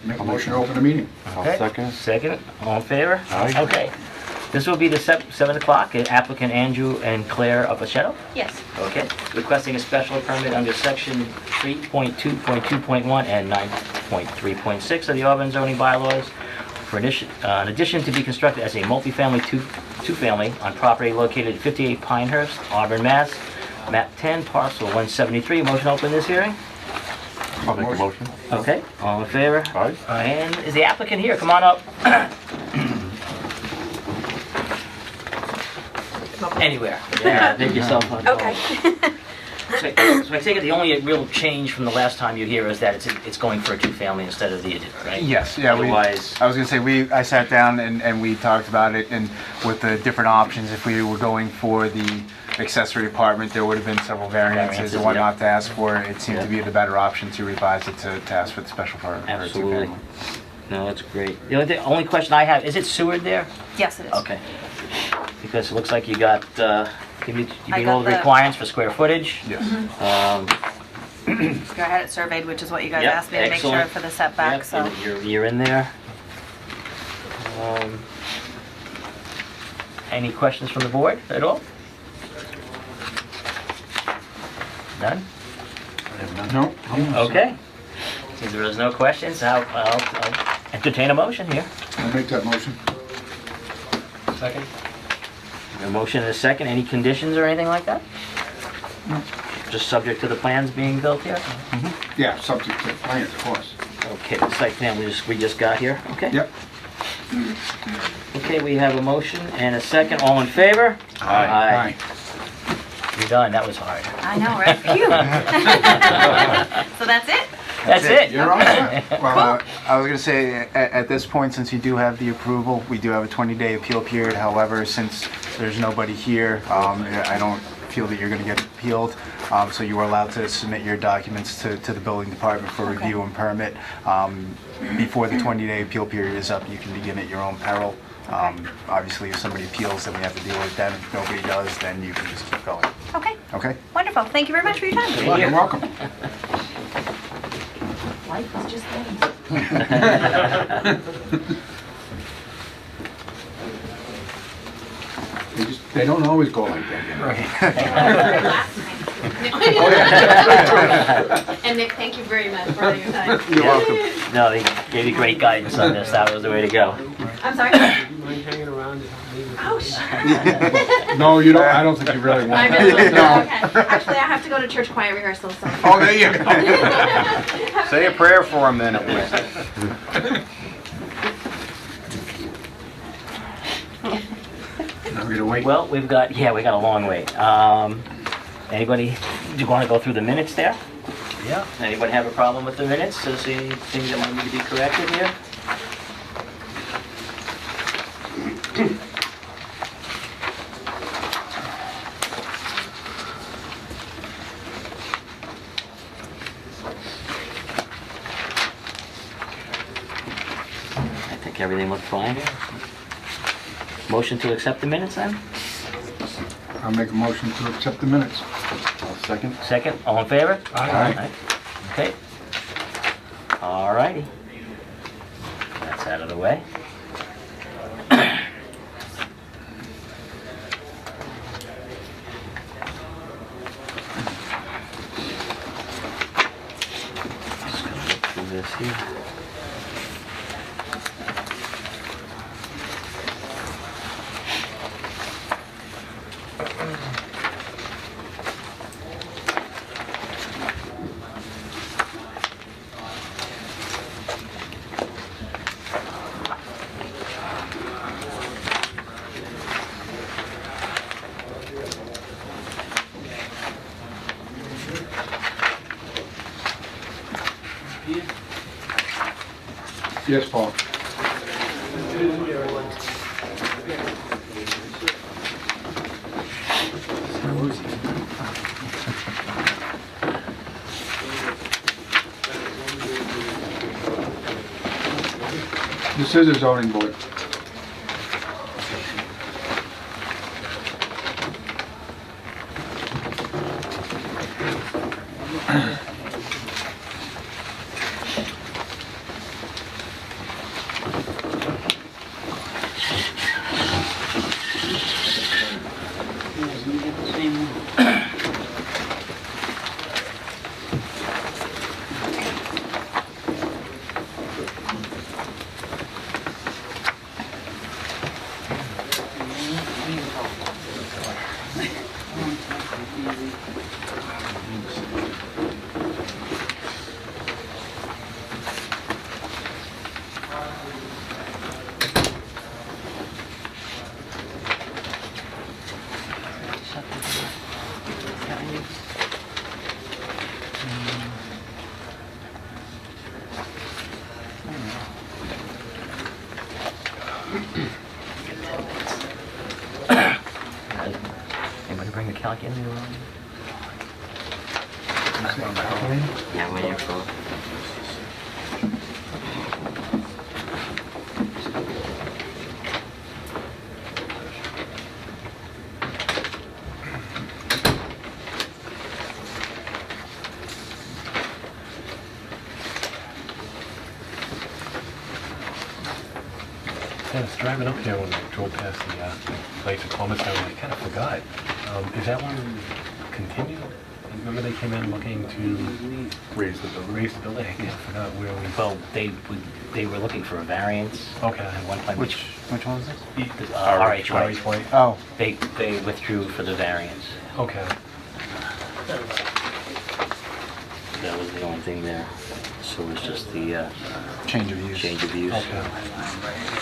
Make a motion to open the meeting. Okay. Second. Second, all in favor? Aye. Okay. This will be the 7 o'clock, applicant Andrew and Claire Apichetto. Yes. Okay, requesting a special permit under section 3.2.2.1 and 9.3.6 of the Auburn zoning bylaws for an addition to be constructed as a multifamily two-family on property located at 58 Pinehurst, Auburn, Mass. Map 10, parcel 173. Motion to open this hearing? I'll make a motion. Okay, all in favor? Aye. And is the applicant here? Come on up. Anywhere. Yeah, make yourself on. Okay. So I take it the only real change from the last time you here is that it's going for a two-family instead of the, right? Yes, yeah. Otherwise, I was gonna say, I sat down and we talked about it, and with the different options, if we were going for the accessory apartment, there would have been several variances and whatnot to ask for. It seemed to be the better option to revise it to ask for the special permit. absolutely. No, that's great. The only question I have, is it sewered there? Yes, it is. Okay. Because it looks like you got, you meet I all got the the- requirements for square footage. Yes. I had it surveyed, which is what you guys Yep, asked me to make sure excellent. for the setback, Yep, so. you're in there. Any questions from the board at all? None? No? Okay. Since there is no questions, I'll entertain a motion here. I'll make that motion. Second. A motion and a second. Any conditions or anything like that? Just subject to the plans being built here? Yeah, subject to plans, of course. Okay, the site plan we just got here, okay? Yep. Okay, we have a motion and a second. All in favor? Aye. You're done. That was hard. I know, right? Phew. So that's it? That's it. You're all set. Well, I was gonna say, at this point, since you do have the approval, we do have a 20-day appeal period. However, since there's nobody here, I don't feel that you're gonna get appealed. So you are allowed to submit your documents to the building department for Okay. review and permit. Before the 20-day appeal period is up, you can begin at your own peril. Obviously, if somebody appeals, then we have to deal with them. If nobody does, then you can just keep going. Okay, Okay? wonderful. Thank you very much for your time. You're welcome. Life is just games. They don't always go like that, you know. And Nick, thank you very much for all your time. You're welcome. No, they gave you great guidance on this. That was the way to go. I'm sorry? Oh, sure. No, you don't, I don't think you really I want really that. don't. Okay. Actually, I have to go to church choir rehearsal, so. Oh, there you go. Say a prayer for him then at least. Now we're gonna wait. Well, we got a long wait. Anybody, do you want to go through the minutes there? Yeah. Anybody have a problem with the minutes? Is there anything that might need to be corrected here? I think everything looked fine. Motion to accept the minutes then? I'll make a motion to accept the minutes. Second. Second, all in favor? Aye. Okay. All righty. That's out of the way. Just gonna look through this here. Yes, Paul. This is a zoning board. pocket. Yeah, I'm waiting for... I was driving up here when I drove past the place at Palmertown, I kind of forgot. Is that one continued? Remember they came in looking to Raise the building. raise the building? I kind of forgot where we... Well, they were looking for a variance Okay. at one point, Which one was this? RH Way. Way. Oh, They withdrew for the variance. Okay. That was the only thing there. So it was just the change of use. change of use. Okay.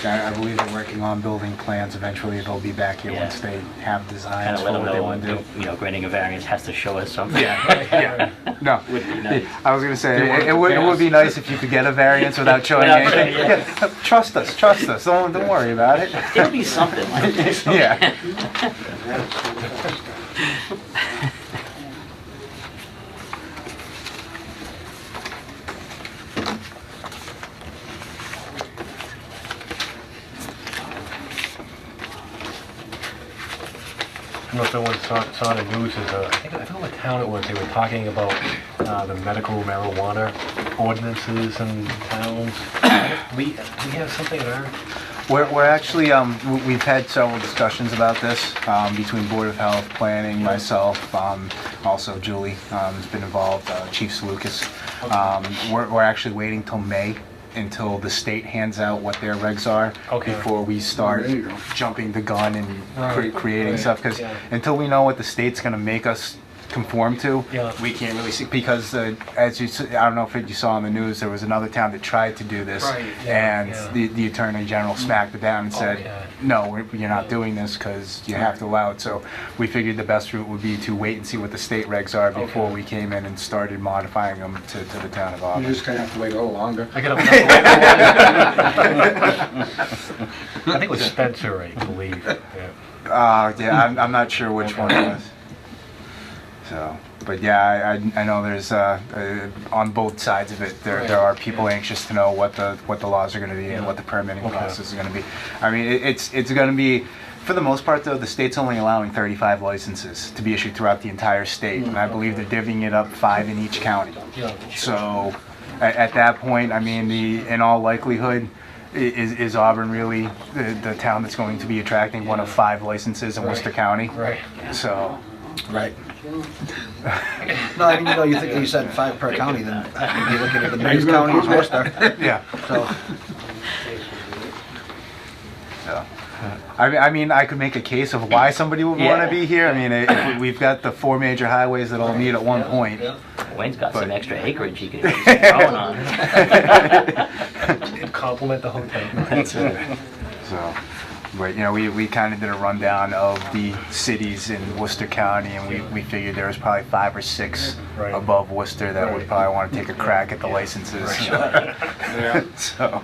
I believe they're working on building plans. Eventually, they'll be back here once they have Kind designs of for let them what they want to know, do. you know, granting a variance has to show us something. Yeah. No, Would be nice. I was gonna say, it would be nice if you could get a variance without showing Without anything. showing, yeah. Yeah, trust us, don't worry about it. It'll be something like this. Yeah. I don't know if anyone saw the news, I don't know what town it was, they were talking about the medical marijuana ordinances in towns. We have something in our... We're actually, we've had several discussions about this between Board of Health, Planning, myself, also Julie has been involved, Chief Salukis. We're actually waiting till May until the state hands out what their regs are Okay. before we start There you go. jumping the gun and Right, creating right, stuff. Because yeah. until we know what the state's going to make us conform to, Yeah. we can't really see. Because as I don't know if you saw in the news, there was another town that tried to do this, Right, yeah, and yeah. the Attorney General smacked it down and said, Okay. no, you're not doing this because you have to allow it. So we figured the best route would be to wait and see what the state regs are before Okay. we came in and started modifying them to the town of You're Auburn. just gonna have to wait a little longer. I got I think it was Spencer, I believe. Yeah. Yeah, I'm not sure which one it was. So, but yeah, I know there's on both sides of it, there are people anxious to know what the laws are going to be and what the permitting Okay. process is going to be. I mean, it's going to be, for the most part though, the state's only allowing 35 licenses to be issued throughout the entire state, and I believe they're divvying it up 5 in each county. Yeah. So, at that point, I mean, in all likelihood, is Auburn really the town that's going to be attracting one of 5 licenses in Worcester County? Right. So, Right. No, I mean, you said 5 per county, then you'd be looking at the biggest county is Worcester. yeah. So, So, I mean, I could make a case of why somebody would want to be here. I mean, if we've got the 4 major highways that all meet at one point. Wayne's got some extra acreage he could use growing on. Compliment the hotel. That's right. So, but we kind of did a rundown of the cities in Worcester County, and we figured there was probably 5 or 6 Right. above Worcester that would Right. probably want to take a crack at the licenses. So,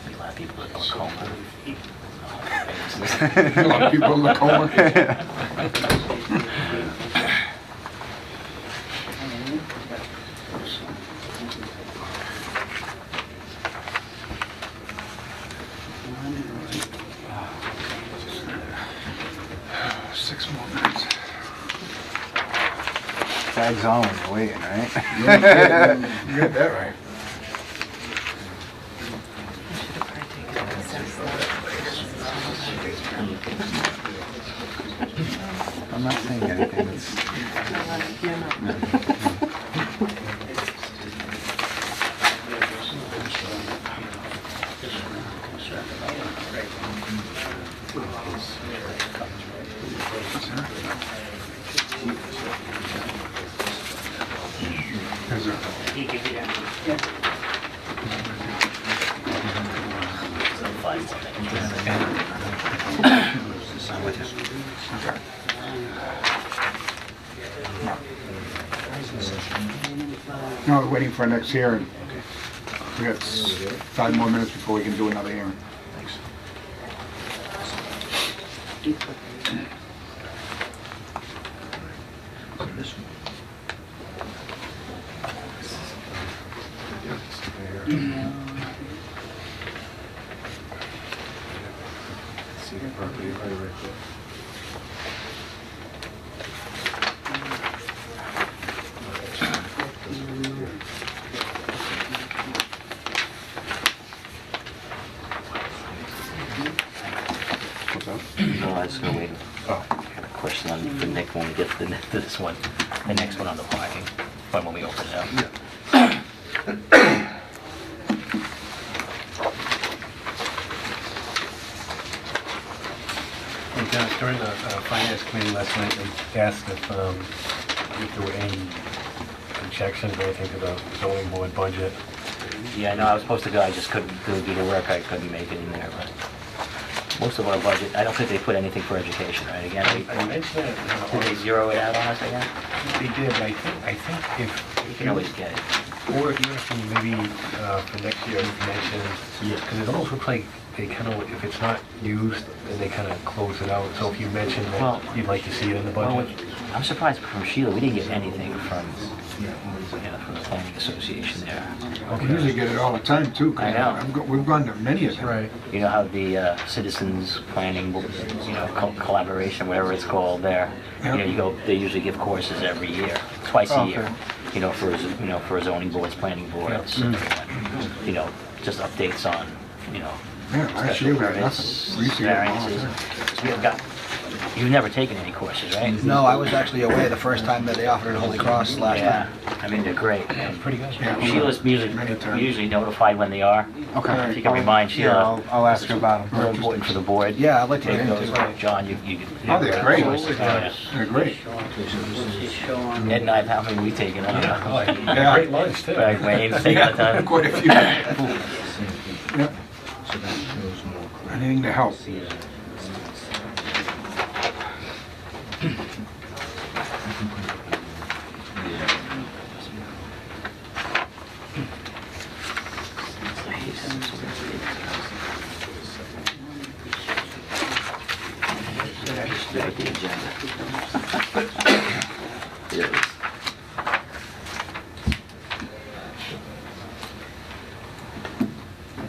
A lot of people in glaucoma. A lot of people in Lacoma. Six more minutes. tags on when you're waiting, right? You get that right. I'm not saying anything. It's, Is there- So 5 No, we're waiting for our next hearing. We got 5 more minutes before we can do another hearing. No, I was gonna wait. I got a question on for Nick when we get to this one, the next one on the parking, when we open it up. Hey, Dennis, during the finance committee last night, they asked if there were any objections or anything to the zoning board budget. Yeah, no, I was supposed to go, I just couldn't do the work, I couldn't make it in there, but most of our budget, I don't think they put anything for education, right, again? I mentioned it, Did they zero it out on us again? they did, but I think if... You can always get it. Or even if you maybe for next year information, because it almost looks like they kind of, if it's not used, then they kind of close it out. So if you mentioned Well- that you'd like to see it in the Well, budget. I'm surprised from Sheila, we didn't get anything from the planning association there. We usually get it all the time too. 'cause I know. We've gone to many of them. Right. You know how the citizens planning, collaboration, whatever it's called there, Yeah. you go, they usually give courses every year, twice a Okay. year, for zoning boards, planning boards, just updates on, Yeah, last year we had permits, nothing. We used to get them all the variances. time. We have got, you've never taken any courses, right? No, I was actually away the first time that they offered at Holy Cross last Yeah, night. I mean, they're great. Pretty good. Yeah. Sheila's Many times. usually notified when they are. Okay. If you can remind Yeah, Sheila, I'll ask her about them. real important for the board. Yeah, I'd like to Take get those, into it. John, you. Oh, they're great. Yeah. They're great. Ed and I, how many we taken? I don't know. Yeah. Great lunch, too. Right, Wayne's taking a ton. Quite a few. Yep. Anything to help. Look at the agenda. Here it is.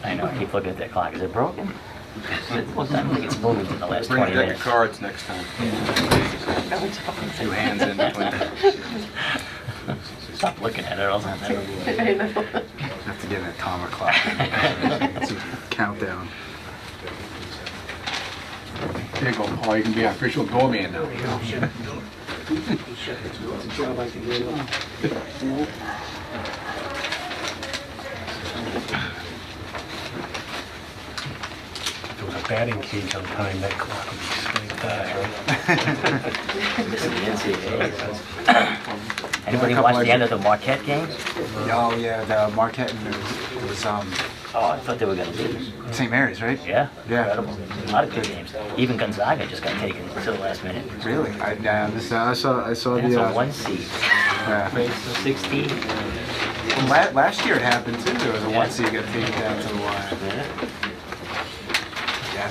I know, I keep looking at that clock. Is it broken? What time? I think it's moved in the last 20 Bring a deck minutes. of cards next time. Two hands in between. Stop looking at it, or else I'm never. Have to get an atomic clock. Countdown. There you go, Paul, you can be our official doorman now. If there was a batting cage on time, that clock would be spinning fast, right? Missing the NCAA. Anybody watch the end of the Marquette game? Oh, yeah, the Marquette, and it was Oh, I thought they were gonna lose. St. Mary's, right? Yeah? Yeah. Incredible. A lot of good games. Even Gonzaga just got taken until the last minute. Really? I saw That's the, a 1 seed. yeah. 16. Last year it happened too, there was a Yeah. 1 seed got taken down to the wire. Yeah.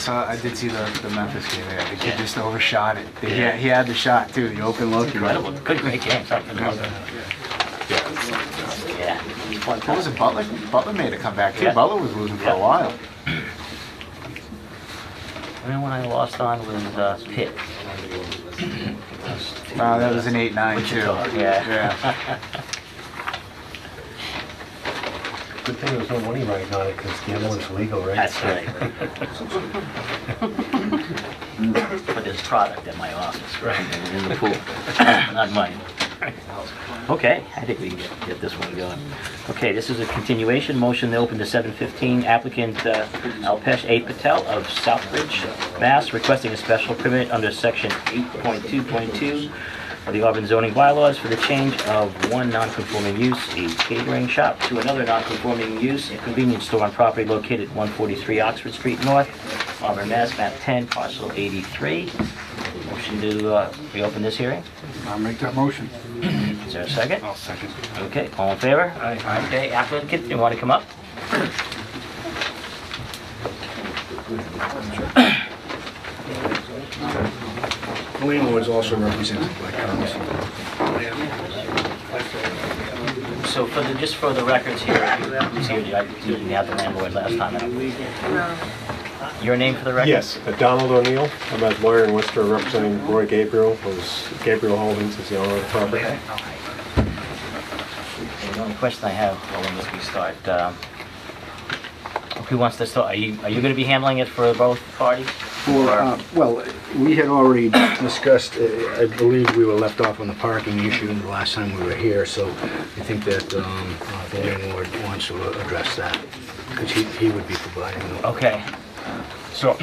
Yeah, I did see the Memphis game, yeah, the kid Yeah. just overshot it. Yeah. He had the shot too, the open look. Incredible. Good, great game. Something about that. Yeah. What was it, Butler? Butler made a comeback too. Yeah. Butler was losing for Yeah. a while. And when I lost on was Pitt. That was an 8-9 too. Wichita, yeah. Yeah. Good thing there was no money running on it, because gambling's legal, right? That's right. But there's product at my office, right, in the pool, not mine. Okay, I think we can get this one going. Okay, this is a continuation, motion to open to 7:15. Applicant Alpesh A. Patel of Southbridge, Mass., requesting a special permit under section 8.2.2 of the Auburn zoning bylaws for the change of one non-conforming use, a catering shop, to another non-conforming use, a convenience store on property located at 143 Oxford Street North, Auburn, Mass., map 10, parcel 83. Motion to reopen this hearing. I'll make that motion. Is there a second? I'll second. Okay, all in favor? Aye. Okay, applicant, you want to come up? The landlord is also represented by counsel. So just for the records here, who's here? I didn't have the landlord last time. Your name for the record? Yes, Donald O'Neill. I'm a lawyer in Worcester representing Roy Gabriel, who's Gabriel Holdings is the owner of the property. Okay. The only question I have, when we start, who wants to start? Are you going to be handling it for both parties? Well, we had already discussed, I believe we were left off on the parking issue the last time we were here, so I think that the landlord wants to address that, because he would be providing them. Okay. So,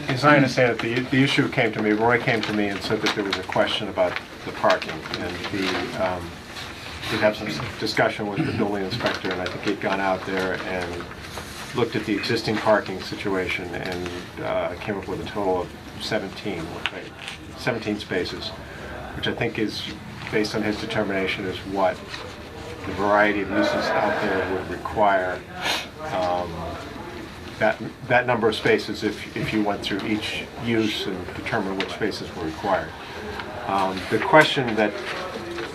as I understand it, the issue came to me, Roy came to me and said that there was a question about the parking, and he'd have some discussion with the building inspector, and I think he'd gone out there and looked at the existing parking situation and came up with a total of 17 spaces, which I think is, based on his determination, is what the variety of uses out there would require. That number of spaces if you went through each use and determined which spaces were required. The question that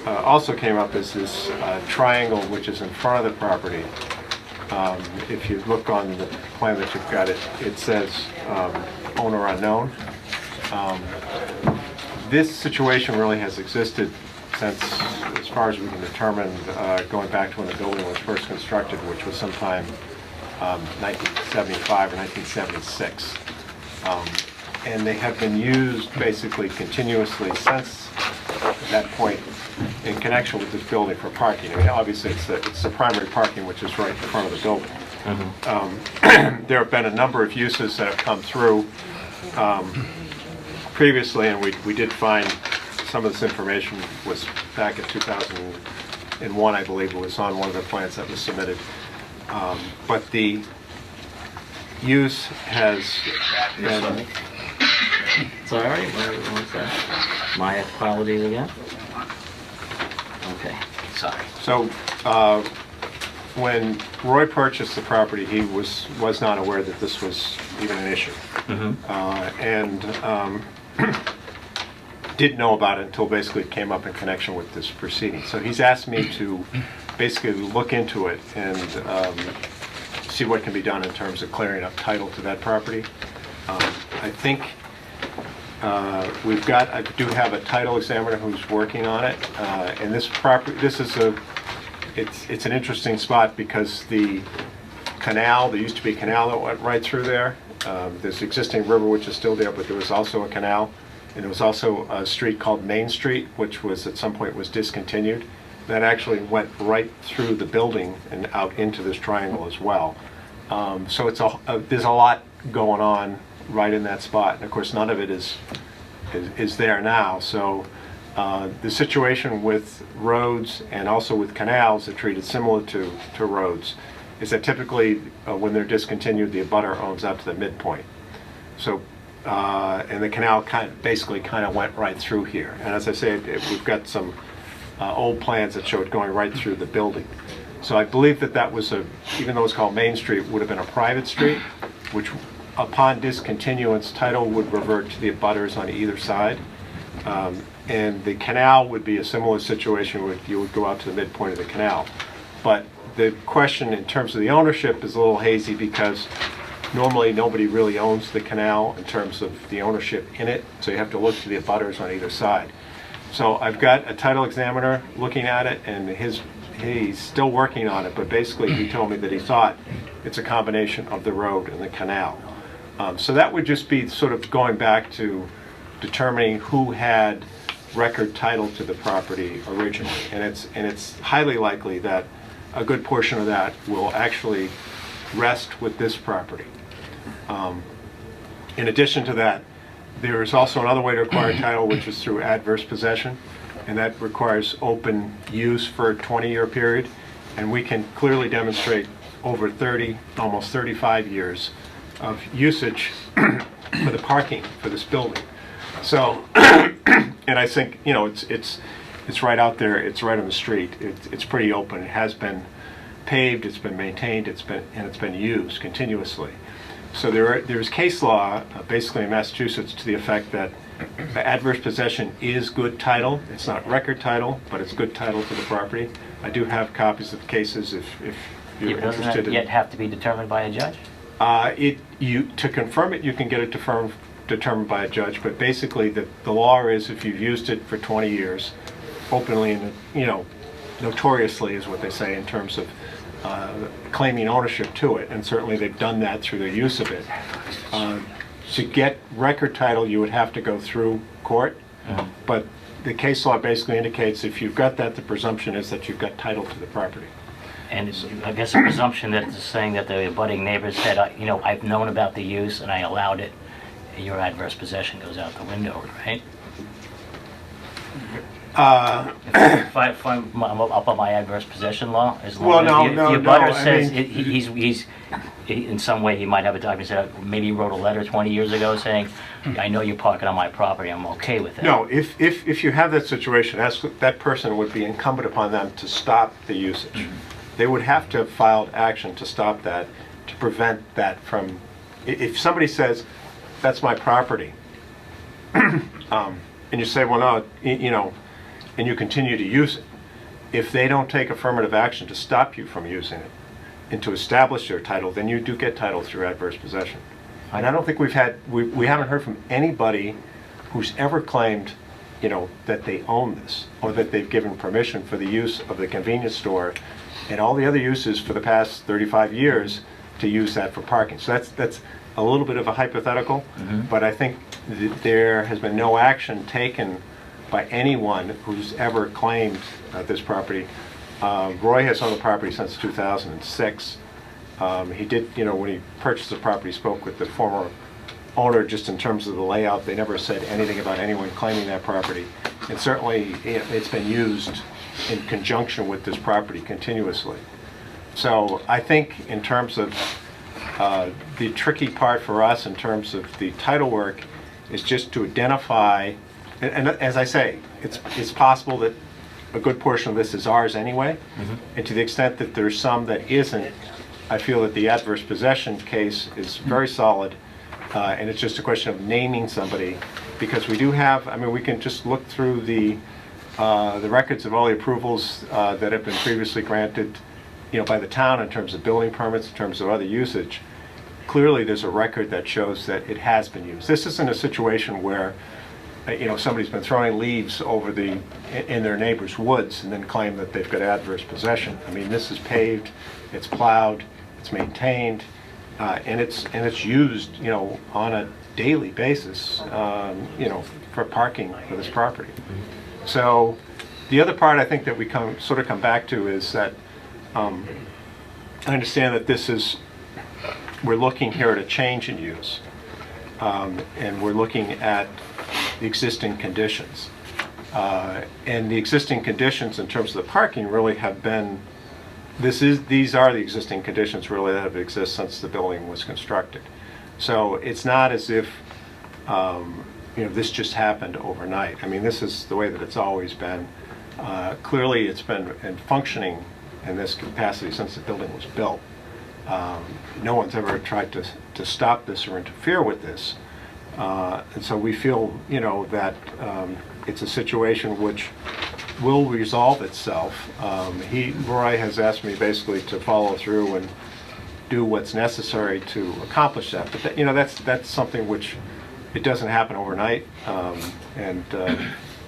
also came up is this triangle which is in front of the property. If you look on the plan that you've got, it says owner unknown. This situation really has existed since, as far as we can determine, going back to when the building was first constructed, which was sometime 1975 or 1976. And they have been used basically continuously since that point in connection with this building for parking. I mean, obviously it's the primary parking, which is right in front of the building. There have been a number of uses that have come through previously, and we did find some of this information was back in 2001, I believe it was on one of the plans that was submitted. But the use has been... Sorry, what's that? My apologies again. Okay, sorry. So, when Roy purchased the property, he was not aware that this was even an issue. And didn't know about it until basically it came up in connection with this proceeding. So he's asked me to basically look into it and see what can be done in terms of clearing up title to that property. I think I do have a title examiner who's working on it, and this property, it's an interesting spot because the canal, there used to be a canal that went right through there. There's existing river which is still there, but there was also a canal, and there was also a street called Main Street, which was at some point was discontinued. That actually went right through the building and out into this triangle as well. So there's a lot going on right in that spot, and of course none of it is there now. So the situation with roads and also with canals that are treated similar to roads is that typically when they're discontinued, the abutter owns up to the midpoint. So and the canal basically went right through here. And as I say, we've got some old plans that show it going right through the building. So I believe that was even though it's called Main Street, would have been a private street, which upon discontinuance, title would revert to the abutters on either side. And the canal would be a similar situation where you would go out to the midpoint of the canal. But the question in terms of the ownership is a little hazy because normally nobody really owns the canal in terms of the ownership in it, so you have to look to the abutters on either side. So I've got a title examiner looking at it, and he's still working on it, but basically he told me that he thought it's a combination of the road and the canal. So that would just be sort of going back to determining who had record title to the property originally, and it's highly likely that a good portion of that will actually rest with this property. In addition to that, there is also another way to acquire title, which is through adverse possession, and that requires open use for a 20-year period, and we can clearly demonstrate over 30, almost 35 years of usage for the parking for this building. So, and I think, you know, it's right out there, it's right on the street, it's pretty open, it has been paved, it's been maintained, it's been used continuously. So there's case law, basically in Massachusetts, to the effect that adverse possession is good title. It's not record title, but it's good title to the property. I do have copies of the cases if you're Doesn't interested that in. yet have to be determined by a judge? To confirm it, you can get it determined by a judge, but basically the law is if you've used it for 20 years, openly and, notoriously is what they say in terms of claiming ownership to it, and certainly they've done that through their use of it. To get record title, you would have to go through court, but the case law basically indicates if you've got that, the presumption is that you've got title to the property. And it's, I guess, a presumption that is saying that the abutting neighbors said, I've known about the use and I allowed it, your adverse possession goes out the window, right? If I'm up on my adverse possession law, as long as the abutter says he's in some way he might have a document said maybe he wrote a letter 20 years ago saying, I know you're parking on my property, I'm okay with it. No, if you have that situation, that person would be incumbent upon them to stop the usage. They would have to have filed action to stop that, to prevent that from, if somebody says, that's my property, and you say, well, no, and you continue to use it, if they don't take affirmative action to stop you from using it and to establish their title, then you do get title through adverse possession. And I don't think we haven't heard from anybody who's ever claimed, that they own this or that they've given permission for the use of the convenience store and all the other uses for the past 35 years to use that for parking. So that's a little bit of a hypothetical, but I think there has been no action taken by anyone who's ever claimed this property. Roy has owned the property since 2006. He did, when he purchased the property, spoke with the former owner just in terms of the layout. They never said anything about anyone claiming that property. And certainly it's been used in conjunction with this property continuously. So I think in terms of the tricky part for us in terms of the title work is just to identify, and as I say, it's possible that a good portion of this is ours anyway, and to the extent that there's some that isn't, I feel that the adverse possession case is very solid, and it's just a question of naming somebody, because we do have, we can just look through the records of all the approvals that have been previously granted, by the town in terms of building permits, in terms of other usage. Clearly, there's a record that shows that it has been used. This isn't a situation where, somebody's been throwing leaves over in their neighbor's woods and then claim that they've got adverse possession. This is paved, it's plowed, it's maintained, and it's used, on a daily basis, for parking for this property. So the other part I think that we sort of come back to is that I understand that we're looking here at a change in use, and we're looking at the existing conditions. And the existing conditions in terms of the parking really have been, these are the existing conditions really that have existed since the building was constructed. So it's not as if this just happened overnight. This is the way that it's always been. Clearly it's been functioning in this capacity since the building was built. No one's ever tried to stop this or interfere with this. And so we feel, that it's a situation which will resolve itself. Roy has asked me basically to follow through and do what's necessary to accomplish that. But that's something which it doesn't happen overnight, and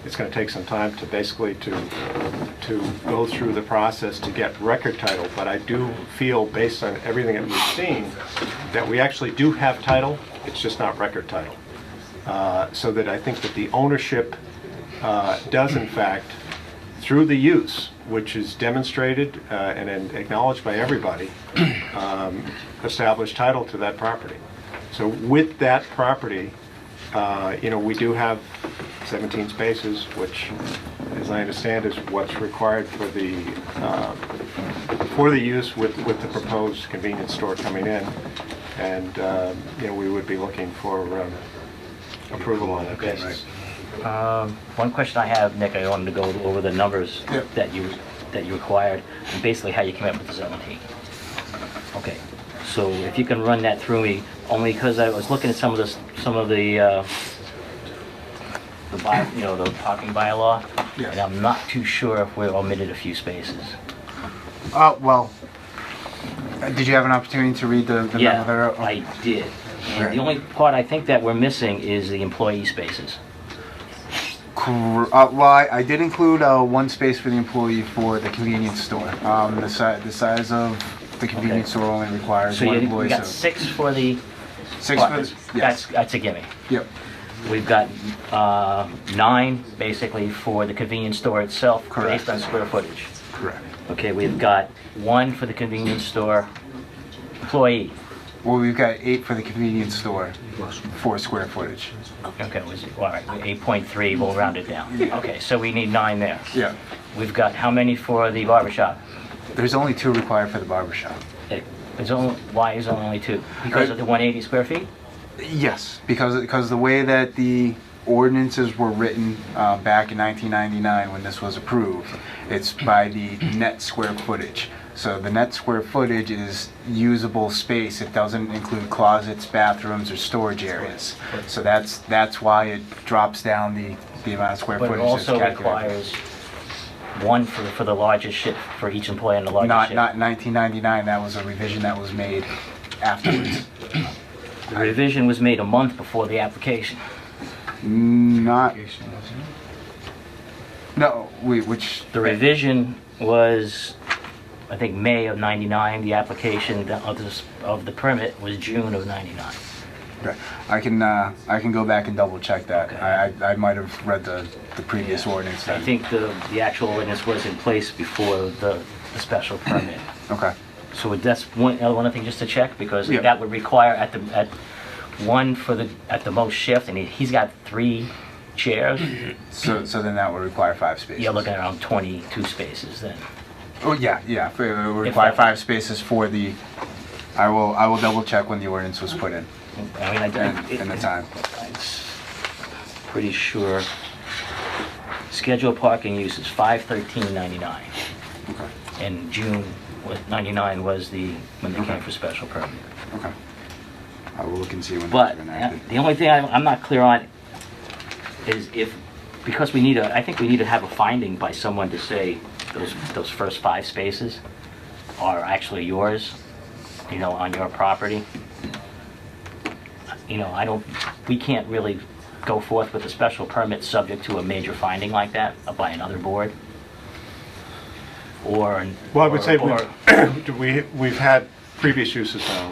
it's going to take some time to basically to go through the process to get record title. But I do feel, based on everything that we've seen, that we actually do have title. It's just not record title. So that I think that the ownership does, in fact, through the use, which is demonstrated and acknowledged by everybody, establish title to that property. So with that property, we do have 17 spaces, which, as I understand, is what's required for the use with the proposed convenience store coming in, and we would be looking for approval on that basis. One question I have, Nick, I wanted to go over the numbers that you that you required, and basically how you came up with the 17. Okay, so if you can run that through me, only because I was looking at some of the the parking bylaw, Yes. and I'm not too sure if we omitted a few spaces. Well, did you have an opportunity to read the memo Yeah, there? I did. And Okay. the only part I think that we're missing is the employee spaces. Well, I did include one space for the employee for the convenience store. The size of the convenience store only requires So one you employee. got so 6 for the six for apartments. the, yes. That's a gimme. Yep. We've got 9 basically for the convenience store itself, Correct. based on square footage. Correct. Okay, we've got 1 for the convenience store employee. Well, we've got 8 for the convenience store for square footage. Okay, all right, 8.3, we'll round it down. Okay, so we need 9 there. Yeah. We've got how many for the barber shop? There's only 2 required for the barber shop. Why is there only 2? Because of the 180 square feet? Yes, because the way that the ordinances were written back in 1999 when this was approved, it's by the net square footage. So the net square footage is usable space. It doesn't include closets, bathrooms, or storage areas. So that's why it drops down the amount of square But it footage that's also calculated. requires 1 for the largest shift, for each employee on the largest Not shift. not 1999. That was a revision that was made afterwards. The revision was made a month before the application. Not. No, which. The revision was, I think, May of '99. The application of the permit was June of '99. Okay. I can go back and double check that. Okay. I might have read the previous ordinance I then. think the actual ordinance was in place before the special permit. Okay. So that's one thing just to check, because Yeah. that would require at 1 at the most shift, and he's got 3 chairs. So then that would require 5 spaces. You're looking at around 22 spaces then. Oh yeah. It would require that- 5 spaces for the. I will double check when the ordinance was put in I mean, and the time. I'm pretty sure. Scheduled parking use is 5/13/99. Okay. And June '99 was when they came for special permit. Okay. I will look and see when But that's enacted. the only thing I'm not clear on is because I think we need to have a finding by someone to say those first 5 spaces are actually yours, on your property. We can't really go forth with a special permit subject to a major finding like that by another board. Well, Well, I would say we've had previous uses now.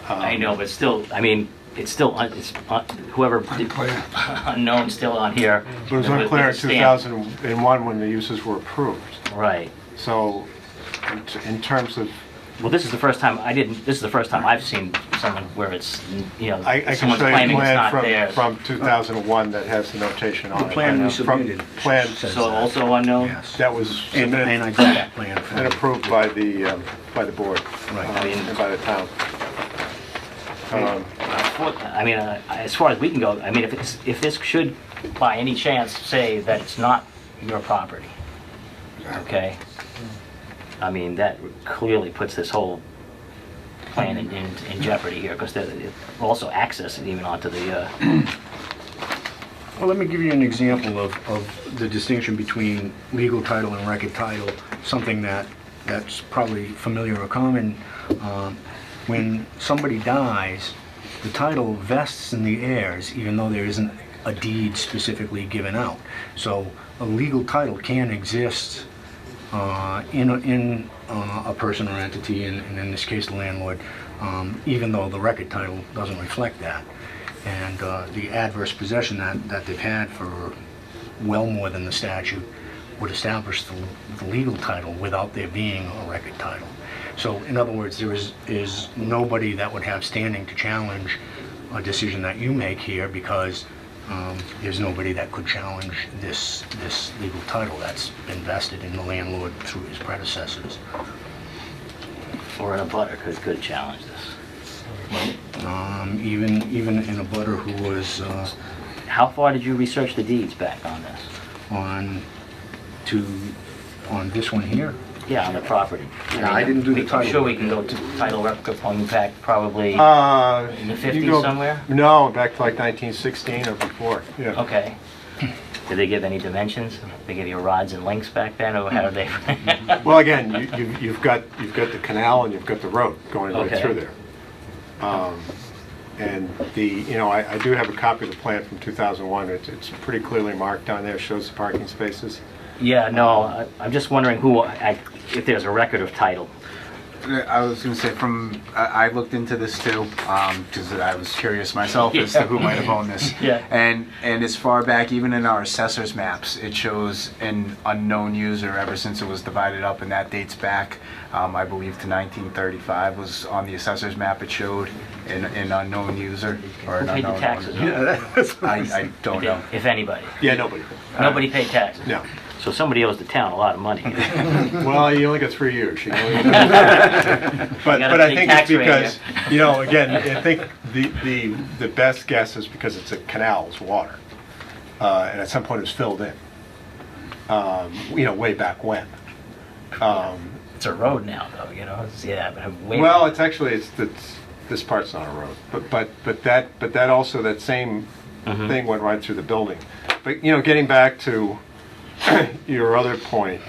I know, but still, I mean, it's still, whoever, Unclear. unknown still on here. But it was with unclear a in stamp. 2001 when the uses were approved. Right. So in terms of, Well, this is the first time I've seen someone where it's, I can someone's show you a claiming it's not plan theirs. from 2001 that has the notation on it. The plan we From submitted Plan says So that. also unknown? Yes. that was And submitted I got that plan from and approved by the board. Right. And by the town. I mean, as far as we can go, I mean, if this should by any chance say that it's not your property, okay? I mean, that clearly puts this whole plan in jeopardy here, because it also accesses even onto the, Well, let me give you an example of the distinction between legal title and record title, something that's probably familiar or common. When somebody dies, the title vests in the heirs, even though there isn't a deed specifically given out. So a legal title can exist in a person or entity, and in this case the landlord, even though the record title doesn't reflect that. And the adverse possession that they've had for well more than the statute would establish the legal title without there being a record title. So in other words, there is nobody that would have standing to challenge a decision that you make here, because there's nobody that could challenge this legal title that's been vested in the landlord through his predecessors. or an abutter could challenge this. Even in a butter who was How far did you research the deeds back on this? on to On this one here? Yeah, on the property. Yeah, I didn't do the I'm title. sure we can go to title rep going back probably, In the 50s somewhere? No, back to like 1916 or before, yeah. Okay. Did they give any dimensions? They give you rods and links back then, or how did they? Well, again, you've got the canal and you've got the road going right Okay. through there. And I do have a copy of the plan from 2001. It's pretty clearly marked on there, shows the parking spaces. Yeah, no, I'm just wondering if there's a record of title. I was going to say, I looked into this too, because I was curious myself as to who might have owned this. Yeah. And as far back, even in our assessor's maps, it shows an unknown user ever since it was divided up, and that dates back, I believe, to 1935 was on the assessor's map. It showed an unknown user. Or Who an paid the unknown taxes on owner. it? I don't know. If anybody. Yeah, nobody. Nobody paid taxes? No. So somebody owes the town a lot of money. Well, you only got 3 years. You only but gotta I pay think it's tax rate, because, again, I think the best guess is because it's a canal, it's water. And at some point it's filled in, way back when. It's a road now, though, yeah, but way. Well, it's this part's not a road, but that also, that same thing went right through the building. But, getting back to your other point,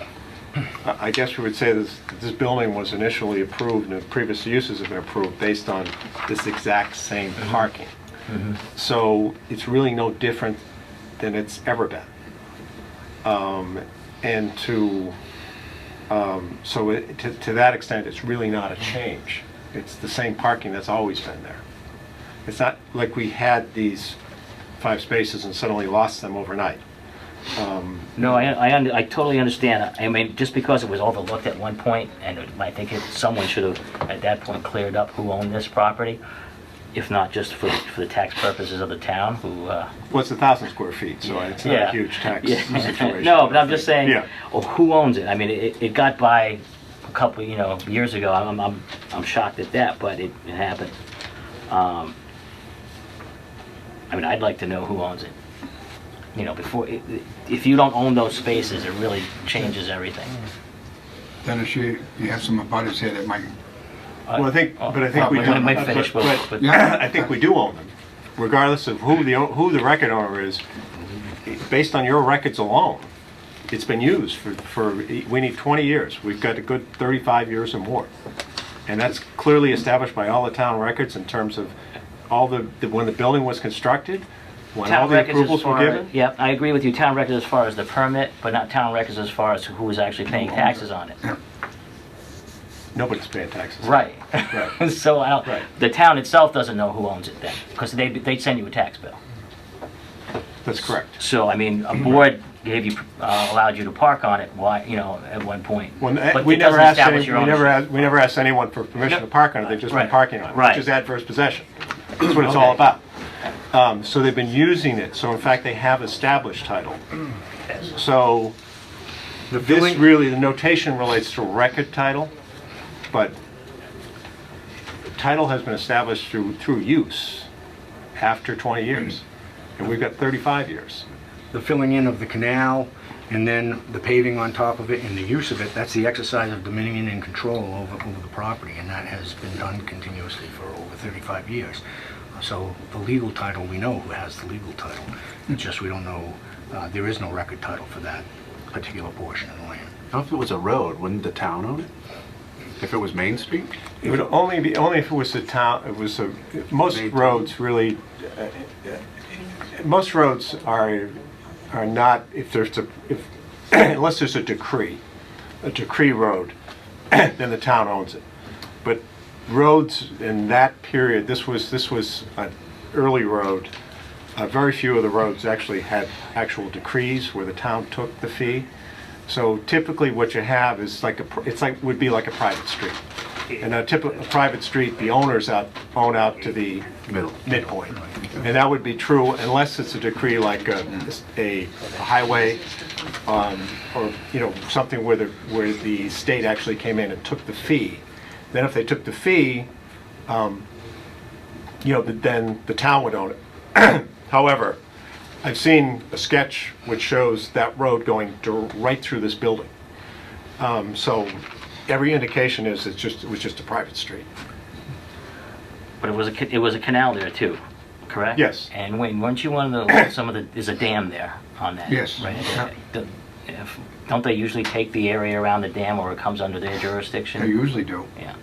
I guess we would say this building was initially approved and the previous uses have been approved based on this exact same parking. So it's really no different than it's ever been. And to that extent, it's really not a change. It's the same parking that's always been there. It's not like we had these 5 spaces and suddenly lost them overnight. No, I totally understand. I mean, just because it was overlooked at one point, and I think someone should have, at that point, cleared up who owned this property, if not just for the tax purposes of the town, who... Well, it's 1,000 square feet, so it's not a huge tax situation. No, but I'm just saying, Yeah. who owns it? I mean, it got by a couple, years ago. I'm shocked at that, but it happened. I mean, I'd like to know who owns it. Before, if you don't own those spaces, it really changes everything. Dennis, you have some abutters here that might, Well, I think we do. Let me finish with Yeah. I think we do own them, regardless of who the record owner is. Based on your records alone, it's been used for we need 20 years. We've got a good 35 years or more, and that's clearly established by all the town records in terms of all when the building was constructed, when all town the records approvals as were far given. yeah, I agree with you. Town records as far as the permit, but not town records as far as who is actually paying taxes on it. Nobody's paying taxes. Right. Right. So Right. the town itself doesn't know who owns it then, because they'd send you a tax bill. That's correct. So, I mean, a board gave you, allowed you to park on it, at one point. But We it never doesn't asked establish your ownership. we never asked anyone for permission to park on it. They've just been Right. parking on it, Right. which is adverse possession. That's what it's all Okay. about. So they've been using it. So in fact, they have established title. So this really, the notation relates to record title, but title has been established through use after 20 years, and we've got 35 years. The filling in of the canal and then the paving on top of it and the use of it, that's the exercise of dominion and control over the property, and that has been done continuously for over 35 years. So the legal title, we know who has the legal title. It's just we don't know, there is no record title for that particular portion of the land. Now, if it was a road, wouldn't the town own it? If it was Main Street? It would only if it was the town. It was most roads really. Most roads are not unless there's a decree road, then the town owns it. But roads in that period, this was an early road. Very few of the roads actually had actual decrees where the town took the fee. So typically, what you have is would be like a private street. And a private street, the owners own out to the midpoint, and that would be true unless it's a decree like a highway, or something where the state actually came in and took the fee. Then if they took the fee, then the town would own it. However, I've seen a sketch which shows that road going right through this building. So every indication is it was just a private street. But it was a canal there too, correct? Yes. And Wayne, weren't you one of the, there's a dam there on that? Yes. Right? Yeah. Don't they usually take the area around the dam, or it comes under their jurisdiction? They usually do. Yeah.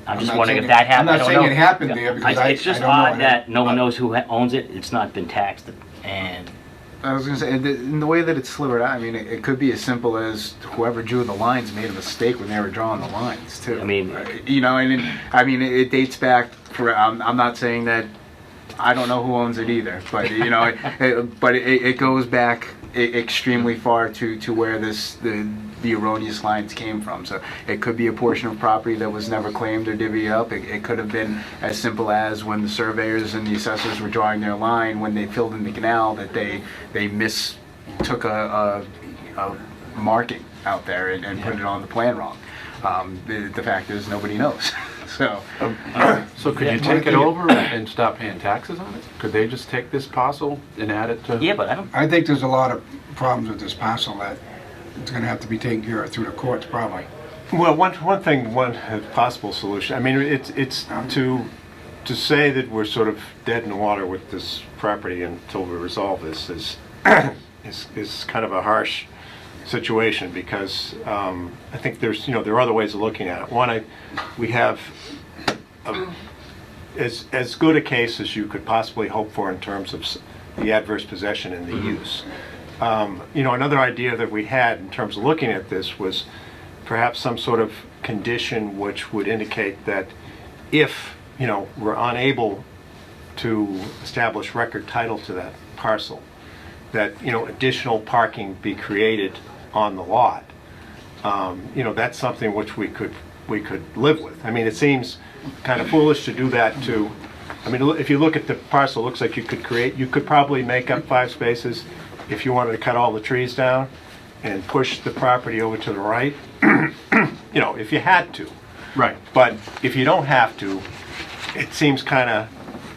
I'm I'm just not wondering if saying that it- happened. I'm I not don't saying know. it happened there because It's just I don't know odd it. that no one But- knows who owns it. It's not been taxed, and I was gonna say, in the way that it's slivered out, I mean, it could be as simple as whoever drew the lines made a mistake when they were drawing the lines, too. I mean- You know, it dates back for, I'm not saying that, I don't know who owns it either, but, you know, it goes back extremely far to where the erroneous lines came from. So it could be a portion of property that was never claimed or divvied up. It could have been as simple as when the surveyors and the assessors were drawing their line, when they filled in the canal, that they mistook a marking out there and put it on the plan wrong. The fact is, nobody knows. So, So could you take it over and stop paying taxes on it? Could they just take this parcel and add it to? yeah, but I don't. I think there's a lot of problems with this parcel that it's gonna have to be taken care of through the courts, probably. Well, one possible solution, I mean, it's to say that we're sort of dead in the water with this property until we resolve this is kind of a harsh situation, because I think there are other ways of looking at it. One, we have as good a case as you could possibly hope for in terms of the adverse possession and the use. Another idea that we had in terms of looking at this was perhaps some sort of condition which would indicate that if, we're unable to establish record title to that parcel, that, additional parking be created on the lot. That's something which we could live with. I mean, it seems kind of foolish to do that to, if you look at the parcel, it looks like you could probably make up 5 spaces if you wanted to cut all the trees down and push the property over to the right, if you had to. Right. But if you don't have to, it seems kind of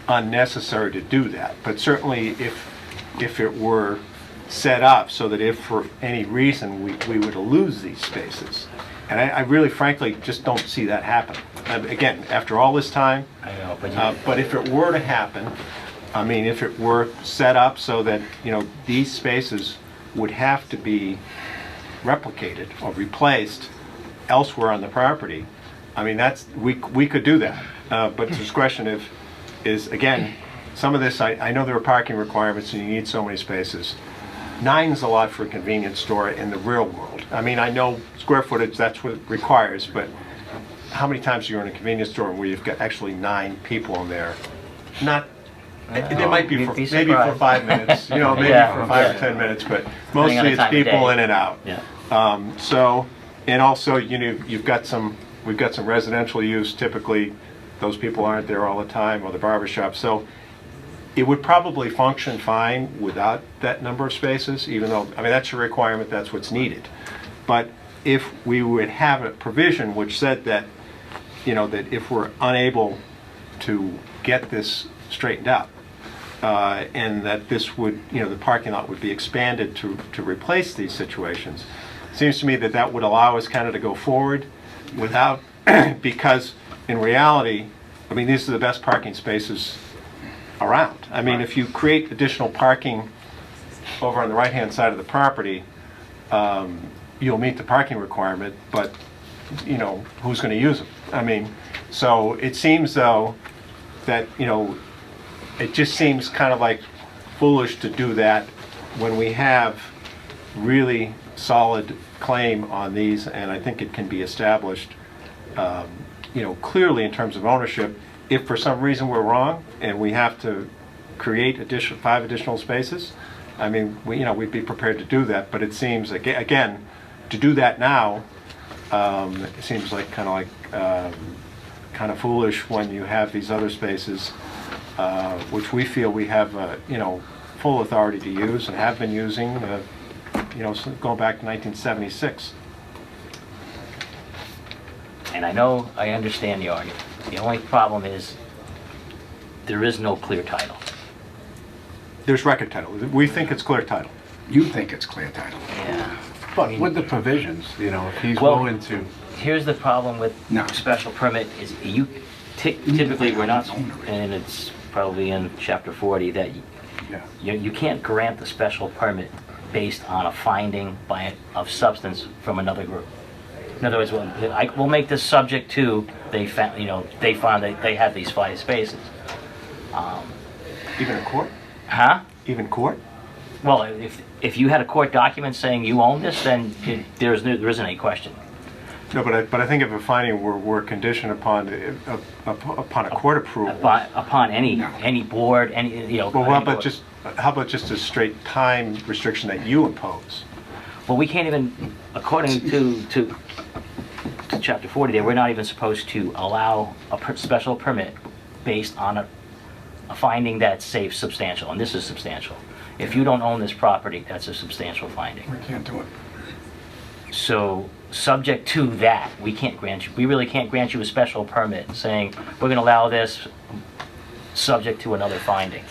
unnecessary to do that. But certainly if it were set up so that if for any reason we were to lose these spaces, and I really frankly just don't see that happen. Again, after all this time, I know, but if it were to happen, if it were set up so that, these spaces would have to be replicated or replaced elsewhere on the property, we could do that. But the question is again, some of this, I know there are parking requirements and you need so many spaces. 9's a lot for a convenience store in the real world. I know square footage, that's what it requires, but how many times are you in a convenience store where you've got actually 9 people in there? There might be maybe for 5 minutes, maybe for 5 or 10 minutes, but mostly on the it's time of people day. in and out. Yeah. And also, we've got some residential use. Typically, those people aren't there all the time, or the barber shop. So it would probably function fine without that number of spaces, even though, that's a requirement, that's what's needed. But if we would have a provision which said that, that if we're unable to get this straightened out, and that this would, the parking lot would be expanded to replace these situations, it seems to me that would allow us kind of to go forward without, because in reality, these are the best parking spaces around. If you create additional parking over on the right-hand side of the property, you'll meet the parking requirement, but, who's going to use them? So it seems, though, that, it just seems kind of like foolish to do that when we have really solid claim on these, and I think it can be established, clearly in terms of ownership. If for some reason we're wrong and we have to create 5 additional spaces, we'd be prepared to do that. But it seems, again, to do that now, it seems like kind of foolish when you have these other spaces, which we feel we have, full authority to use and have been using, going back to 1976. And I understand the argument. The only problem is there is no clear title. There's record title. We think it's clear title. You think it's clear title. Yeah. But with the provisions, you know, if he's Well- willing to, Here's the problem with No. special permit is you, typically, we're not, and it's probably in chapter 40, that yeah. you can't grant the special permit based on a finding of substance from another group. In other words, we'll make this subject to, they found that they have these 5 spaces. Even in court? Huh? Even court? Well, if you had a court document saying you own this, then there isn't any question. No, but I think if a finding were conditioned upon a court approval. Upon any board, any. Well, any board. how about just a straight time restriction that you impose? Well, we can't even, according to chapter 40 there, we're not even supposed to allow a special permit based on a finding that's, say, substantial, and this is substantial. If you don't own this property, that's a substantial finding. We can't do it. So, subject to that, we really can't grant you a special permit saying, we're gonna allow this subject to another finding.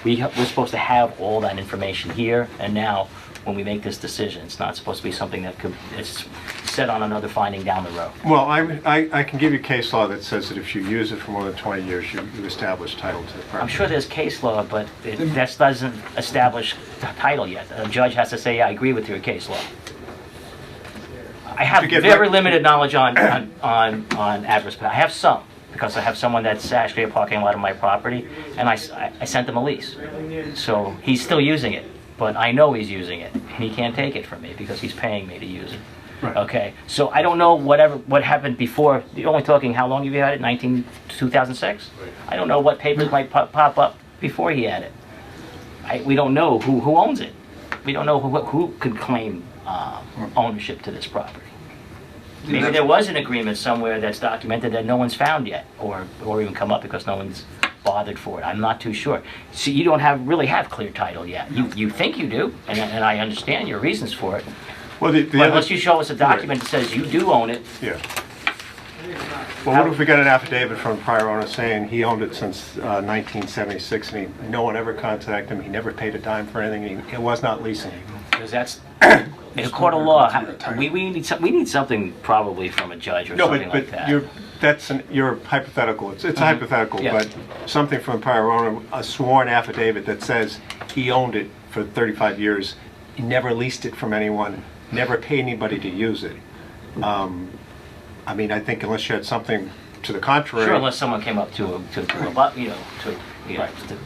We're supposed to have all that information here and now when we make this decision. It's not supposed to be something that it's set on another finding down the road. Well, I can give you case law that says that if you use it for more than 20 years, you establish title to the property. I'm sure there's case law, but that doesn't establish the title yet. A judge has to say, yeah, I agree with your case law. I have To get very limited knowledge on adverse. I have some, because I have someone that's actually a parking lot of my property, and I sent him a lease. So he's still using it, but I know he's using it, and he can't take it from me because he's paying me to use it. Right. Okay, so I don't know what happened before. You're only talking, how long have you had it? 2006? I don't know what papers might pop up before he had it. We don't know who owns it. We don't know who could claim ownership to this property. Maybe there was an agreement somewhere that's documented that no one's found yet, or even come up because no one's bothered for it. I'm not too sure. See, you don't really have clear title yet. You think you do, and I understand your reasons for it. Well, But unless you show us a document that says you do own it, Yeah. Well, what if we got an affidavit from a prior owner saying he owned it since 1976 and no one ever contacted him, he never paid a dime for anything, he was not leasing it? because that's in a court of law. We need something probably from a judge or No, something like but that. you're hypothetical. It's hypothetical, Yeah. but something from a prior owner, a sworn affidavit that says he owned it for 35 years, he never leased it from anyone, never paid anybody to use it. I mean, I think unless you had something to the contrary. Sure, unless someone came up to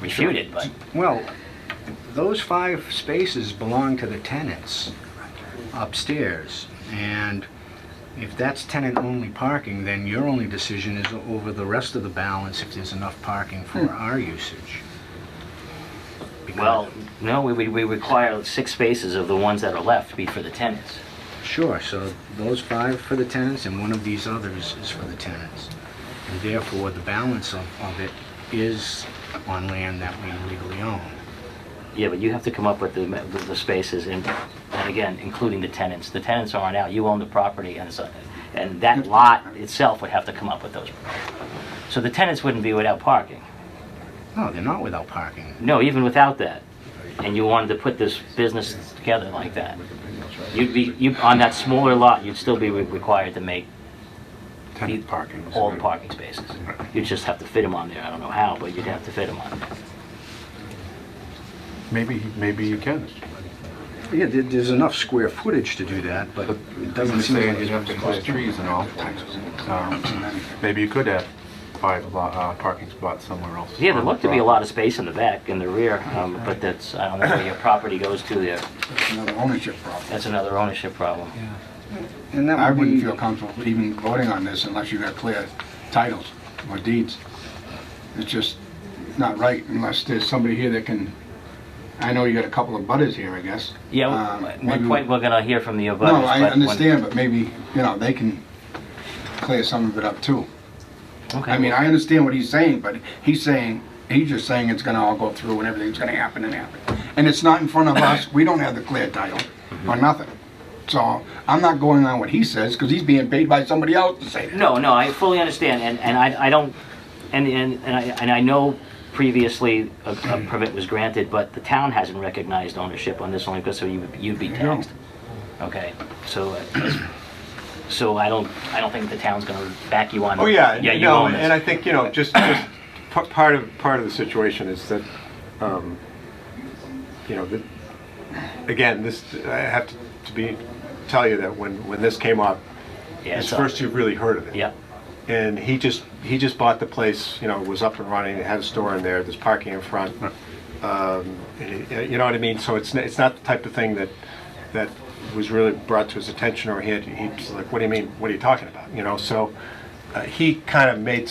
refute it, but Well, those 5 spaces belong to the tenants upstairs, and if that's tenant-only parking, then your only decision is over the rest of the balance if there's enough parking for our usage. well, no, we require 6 spaces of the ones that are left to be for the tenants. Sure, so those 5 for the tenants and one of these others is for the tenants. And therefore, the balance of it is on land that we legally own. Yeah, but you have to come up with the spaces, and again, including the tenants. The tenants aren't out. You own the property, and that lot itself would have to come up with those. So the tenants wouldn't be without parking. No, they're not without parking. No, even without that. And you wanted to put this business together like that. On that smaller lot, you'd still be required to make tenant parking. all the parking spaces. You'd just have to fit them on there. I don't know how, but you'd have to fit them on there. Maybe you can. Yeah, there's enough square footage to do that, but it doesn't seem Saying like you'd have to close trees and all. Maybe you could have 5 parking spots somewhere else. Yeah, there looked to be a lot of space in the back, in the rear, but that's, I don't know where your property goes to there. That's another ownership problem. That's another ownership problem. And that I would wouldn't be, feel comfortable even voting on this unless you got clear titles or deeds. It's just not right unless there's somebody here that can, I know you got a couple of butters here, I guess. Yeah, at maybe- one point, we're gonna hear from the abutters. No, I but when- understand, but maybe, they can clear some of it up too. Okay. I mean, I understand what he's saying, but he's just saying it's gonna all go through and everything's gonna happen and happen. And it's not in front of us, we don't have the clear title or nothing. So I'm not going on what he says, because he's being paid by somebody else to say that. No, I fully understand, and I don't, and I know previously a permit was granted, but the town hasn't recognized ownership on this only because you'd be taxed. Okay, so, I don't think the town's gonna back you on. Oh, yeah, you no, own this. and I think, just part of the situation is that, that, again, this, I have to tell you that when this came up, Yeah, it's so- first you've really heard of it. Yeah, And he just bought the place, was up and running, it had a store in there, there's parking in front. You know what I mean? So it's not the type of thing that was really brought to his attention, or he's like, what do you mean, what are you talking about? So he kind of made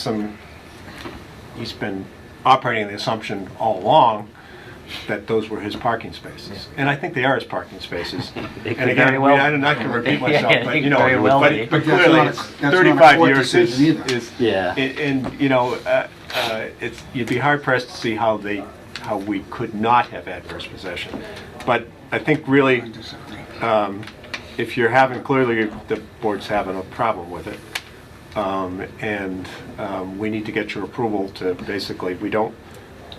he's been operating the assumption all along that those were his parking spaces. And I think they are his parking spaces. They could And again, very well- I'm not going to repeat myself, Yeah, but they could very well be. but But that's clearly, not- it's that's not a 35 court years decision either. is, Yeah. you'd be hard pressed to see how we could not have adverse possession. But I think really, if you're clearly the board's having a problem with it, and we need to get your approval to basically,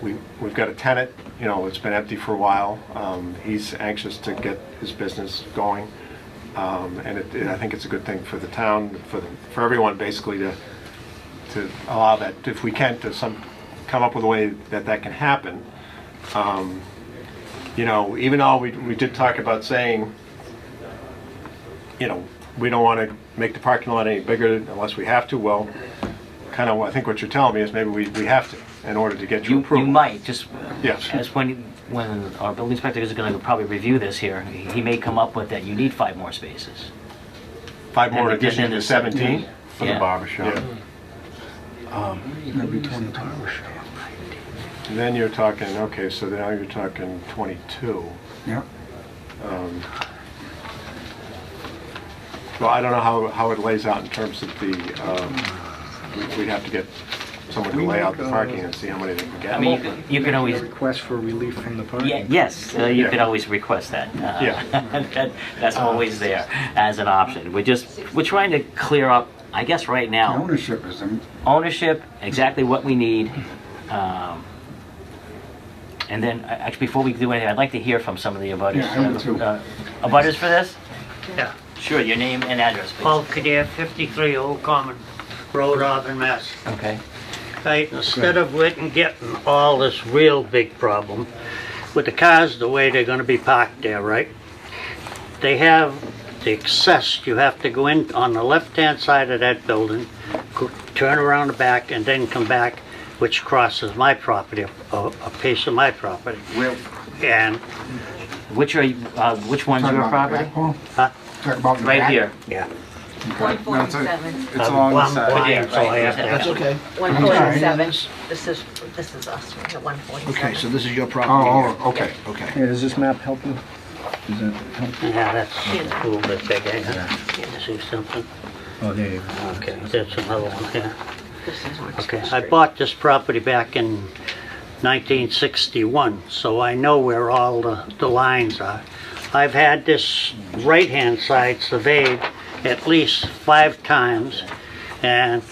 we've got a tenant, it's been empty for a while. He's anxious to get his business going, and I think it's a good thing for the town, for everyone basically to allow that, if we can, to come up with a way that can happen. Even though we did talk about saying, we don't want to make the parking lot any bigger unless we have to. Well, kind of, I think what you're telling me is maybe we have to in order to get your you approval. might, just, Yes. as when our building inspector is gonna probably review this here, he may come up with that you need 5 more spaces. 5 more in And addition then to it's- 17? For the Yeah. barber shop. Yeah. Maybe 22 hours. And then you're talking, okay, so now you're talking 22. Yeah. Well, I don't know how it lays out in terms of the, we'd have to get someone to lay out the parking and see how many they can get. I mean, you can always, Request for relief from the parking? yes, you Yeah. can always request that. Yeah. That's always there as an option. We're trying to clear up, I guess right The now, ownership is, ownership, exactly what we need. And then, actually, before we do anything, I'd like to hear from some of the abutters. Yeah, I would too. Abutters for this? Yeah. Sure, your name and address, please. Paul Kadir, 53 Old Common Road, Auburn, Mass. Okay. Right, instead of getting all this real big problem with the cars the way they're gonna be parked there, right? They have the access, you have to go in on the left-hand side of that building, turn around the back, and then come back, which crosses my property, a piece of my property. Well, And, Which one's talk your about property? back, Paul? huh? Talk about the Right back? here. Yeah. 147. It's along the I'm side. blind, so I have to That's ask. okay. 147. This is us, we're at 147. Okay, so this is your property here. Oh, okay. Okay. Yeah, does this map help you? Does it help? Yeah, that's a little bit bigger, yeah. See something? Oh, there you go. Okay, there's another one here. This is what's Okay, I bought this property back in 1961, so I know where all the lines are. I've had this right-hand side surveyed at least 5 times, and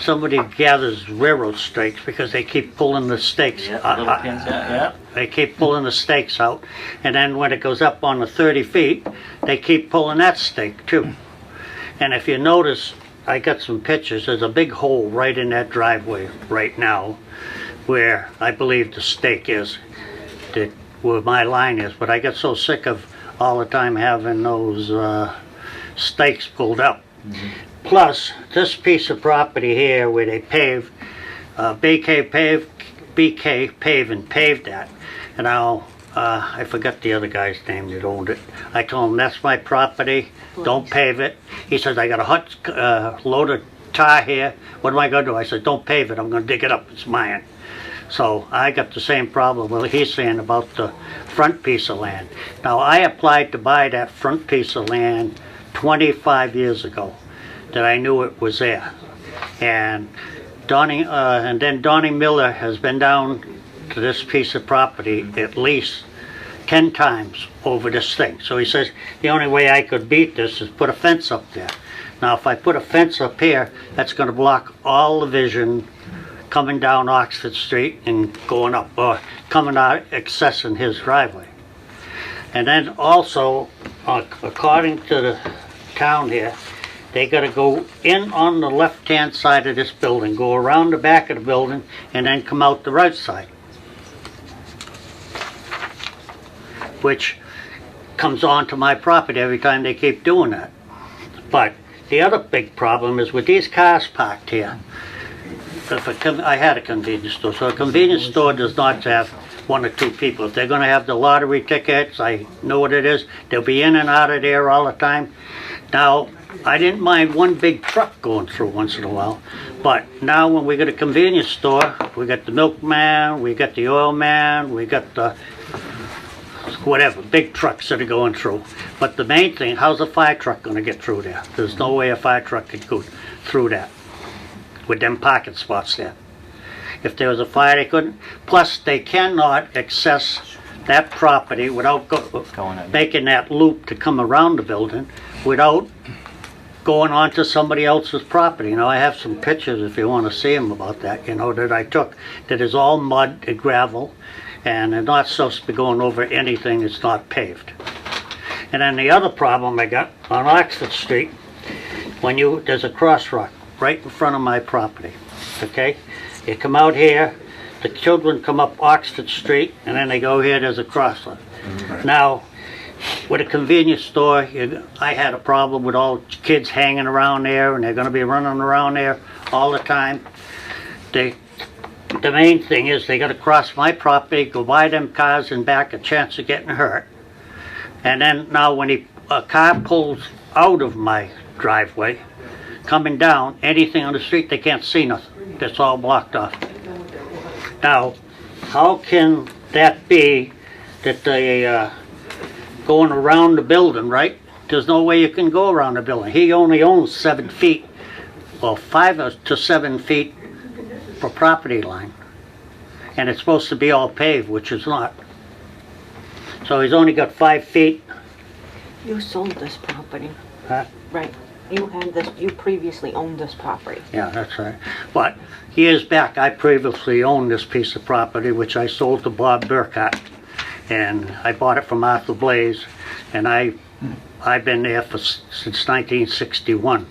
somebody gathers railroad stakes because they keep pulling the stakes. Yeah, little pins, yeah. They keep pulling the stakes out, and then when it goes up on the 30 feet, they keep pulling that stake too. And if you notice, I got some pictures, there's a big hole right in that driveway right now where I believe the stake is, where my line is, but I got so sick of all the time having those stakes pulled up. Plus, this piece of property here where they paved, BK Pave and paved that. And I forgot the other guy's name that owned it. I told him, that's my property, don't pave it. He says, I got a hot load of tar here, what am I gonna do? I said, don't pave it, I'm gonna dig it up, it's mine. So I got the same problem what he's saying about the front piece of land. Now, I applied to buy that front piece of land 25 years ago, that I knew it was there. And then Donnie Miller has been down to this piece of property at least 10 times over this thing. So he says, the only way I could beat this is put a fence up there. Now, if I put a fence up here, that's gonna block all the vision coming down Oxford Street and going up, or coming out, accessing his driveway. And then also, according to the town here, they gotta go in on the left-hand side of this building, go around the back of the building, and then come out the right side. Which comes onto my property every time they keep doing that. But the other big problem is with these cars parked here. I had a convenience store, so a convenience store does not have one or two people. If they're gonna have the lottery tickets, I know what it is, they'll be in and out of there all the time. Now, I didn't mind one big truck going through once in a while, but now when we got a convenience store, we got the milkman, we got the oil man, we got the whatever, big trucks that are going through. But the main thing, how's a fire truck gonna get through there? There's no way a fire truck could go through that with them parking spots there. If there was a fire, they couldn't. Plus, they cannot access that property without making that loop to come around the building without going onto somebody else's property. You know, I have some pictures if you want to see them about that, you know, that I took, that is all mud and gravel, and they're not supposed to be going over anything that's not paved. And then the other problem I got on Oxford Street, there's a crosswalk right in front of my property, okay? You come out here, the children come up Oxford Street, and then they go here, there's a crosswalk. Now, with a convenience store, I had a problem with all kids hanging around there, and they're gonna be running around there all the time. The main thing is they gotta cross my property, go by them cars and back, a chance of getting hurt. And then now when a car pulls out of my driveway, coming down, anything on the street, they can't see nothing. It's all blocked off. Now, how can that be that they going around the building, right? There's no way you can go around the building. He only owns 7 feet, well, 5 to 7 feet for property line. And it's supposed to be all paved, which is not. So he's only got 5 feet. You sold this property. Huh? Right. You had this, you previously owned this property. Yeah, that's right. But years back, I previously owned this piece of property, which I sold to Bob Burkott. And I bought it from Arthur Blaze, and I've been there since 1961.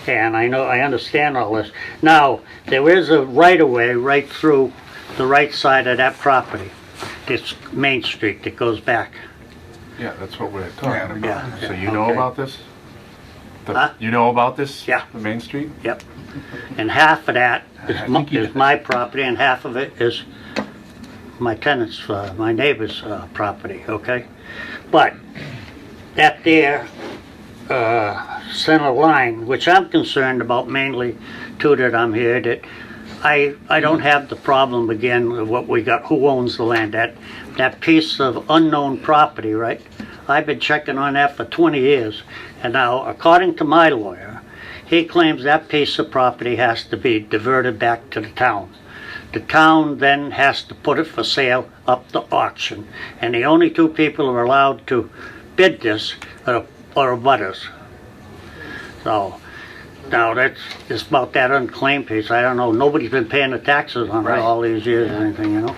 And I understand all this. Now, there is a right-of-way right through the right side of that property. It's Main Street that goes back. Yeah, that's what we're talking about. Yeah, So you know okay. about this? Huh? You know about this? Yeah. The Main Street? Yep. And half of that is my property, and half of it is my tenant's, my neighbor's property, okay? But that there center line, which I'm concerned about mainly, too, that I'm here, that I don't have the problem again of what we got, who owns the land, that piece of unknown property, right? I've been checking on that for 20 years, and now, according to my lawyer, he claims that piece of property has to be diverted back to the town. The town then has to put it for sale up to auction, and the only 2 people who are allowed to bid this are abutters. So, now it's about that unclaimed piece. I don't know, nobody's been paying the taxes on it all these years or anything, you know?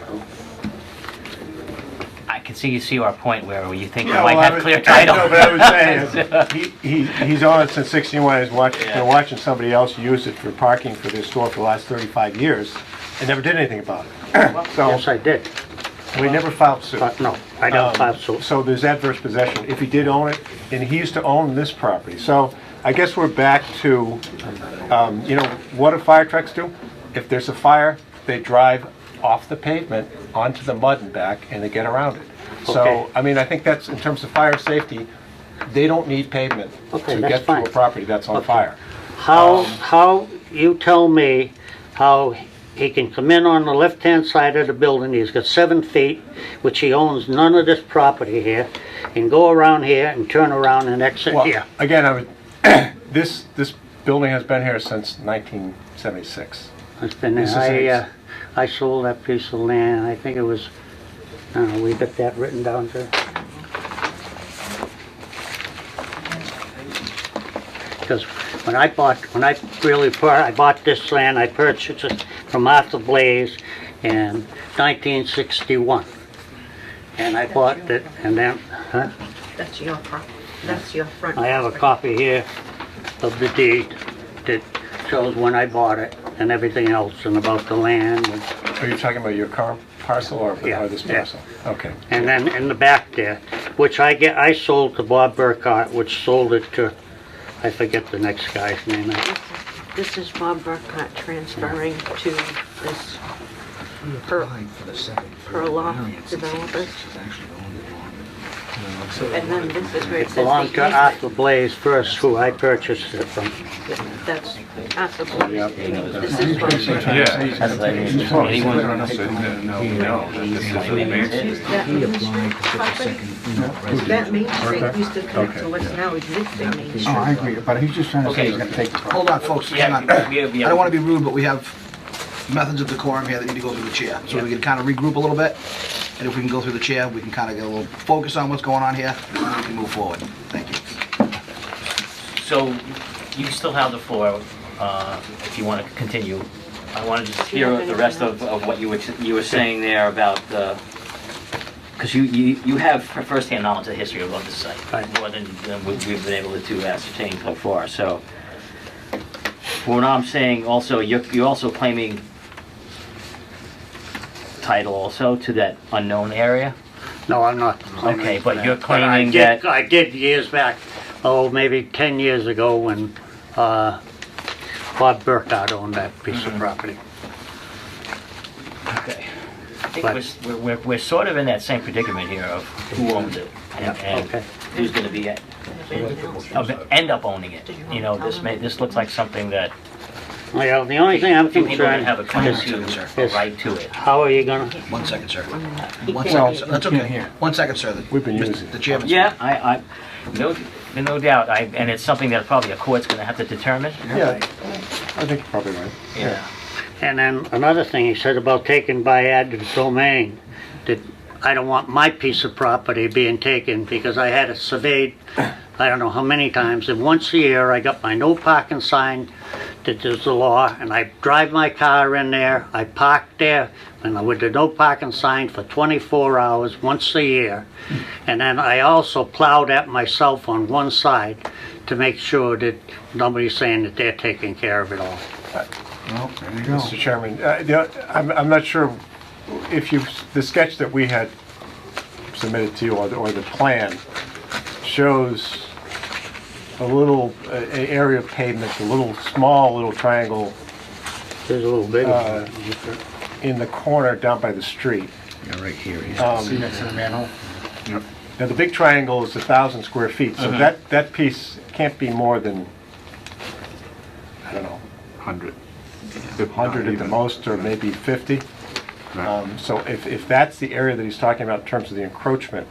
I can see our point where you think you Yeah, might well, have clear title. No, but I was saying, he's on it since 61, he's been watching somebody else use it for parking for their store for the last 35 years, and never did anything about it. So, Yes, I did, we never filed suit. but no, I don't have so. So there's adverse possession, if he did own it, and he used to own this property. So I guess we're back to, you know, what do fire trucks do? If there's a fire, they drive off the pavement onto the mud and back, and they get around it. Okay. So, I mean, I think that's, in terms of fire safety, they don't need pavement Okay, to that's get to fine. a property that's on Okay. fire. How, you tell me how he can come in on the left-hand side of the building, he's got 7 feet, which he owns none of this property here, and go around here and turn around and exit Well, here. again, this building has been here since 1976. It's been, this is I sold that piece of land, I think it was, we got that written down there. Because when I bought this land, I purchased it from Arthur Blaze in 1961. And I bought it, and then Huh? That's your that's your front. I have a copy here of the deed that shows when I bought it and everything else and about the land. Are you talking about your car parcel or this Yeah. parcel? Okay. And then in the back there, which I sold to Bob Burkhardt, which sold it to, I forget the next guy's name. This is Bob Burkott transferring to this Perloff Developers. And then this is where it It says belonged to the Arthur Blaze first, who I purchased it from. easement. That's possible. This is what. That's what I mean. Anyone- That Main Street used to connect to what's now existing Main Street. Oh, I agree, but he's just trying to say he's gonna take the property. Hold on, folks, hang on. Yeah, I don't want to be rude, but we have methods of decorum here that need to go through the chair. So we can kind of regroup a little bit, and if we can go through the chair, we can kind of get a little focus on what's going on here, and then we can move forward. Thank you. So you still have the floor if you want to continue. I want to just hear the rest of what you were saying there about because you have firsthand knowledge of the history of this site, Right. more than we've been able to ascertain so far. So what I'm saying also, you're also claiming title also to that unknown area. No, I'm not claiming Okay, for but that. you're claiming I that- I did years back, maybe 10 years ago when Bob Burkhardt owned that piece of property. Okay. I think we're sort of in that same predicament here of who owns it and Okay. who's going to be end up owning it. You know, this looks like something that Well, the only thing I'm few people concerned have a claim is, to, a right to it. how are you gonna, 1 second, sir. He 1 can't- second, sir. That's you can't okay. hear. 1 second, sir. We've been using The chairman. Yeah, I no doubt, and it's something that probably a court's going to have to determine. Yeah, I think you're probably right. Yeah. and then another thing he said about taking by added domain, that I don't want my piece of property being taken because I had it surveyed, I don't know how many times, and once a year I got my no parking sign that there's a law, and I drive my car in there, I park there, and with the no parking sign for 24 hours once a year. And then I also plow that myself on one side to make sure that nobody's saying that they're taking care of it all. Well, there you go. Mr. Chairman, I'm not sure if the sketch that we had submitted to you or the plan shows a little area of pavement, a little small little triangle There's a little bigger. in the corner down by the street. Yeah, right here. See next to the manhole? Now, the big triangle is 1,000 square feet, so that piece can't be more than, I don't know, 100. 100 at the most, or maybe 50. So if that's the area that he's talking about in terms of the encroachment,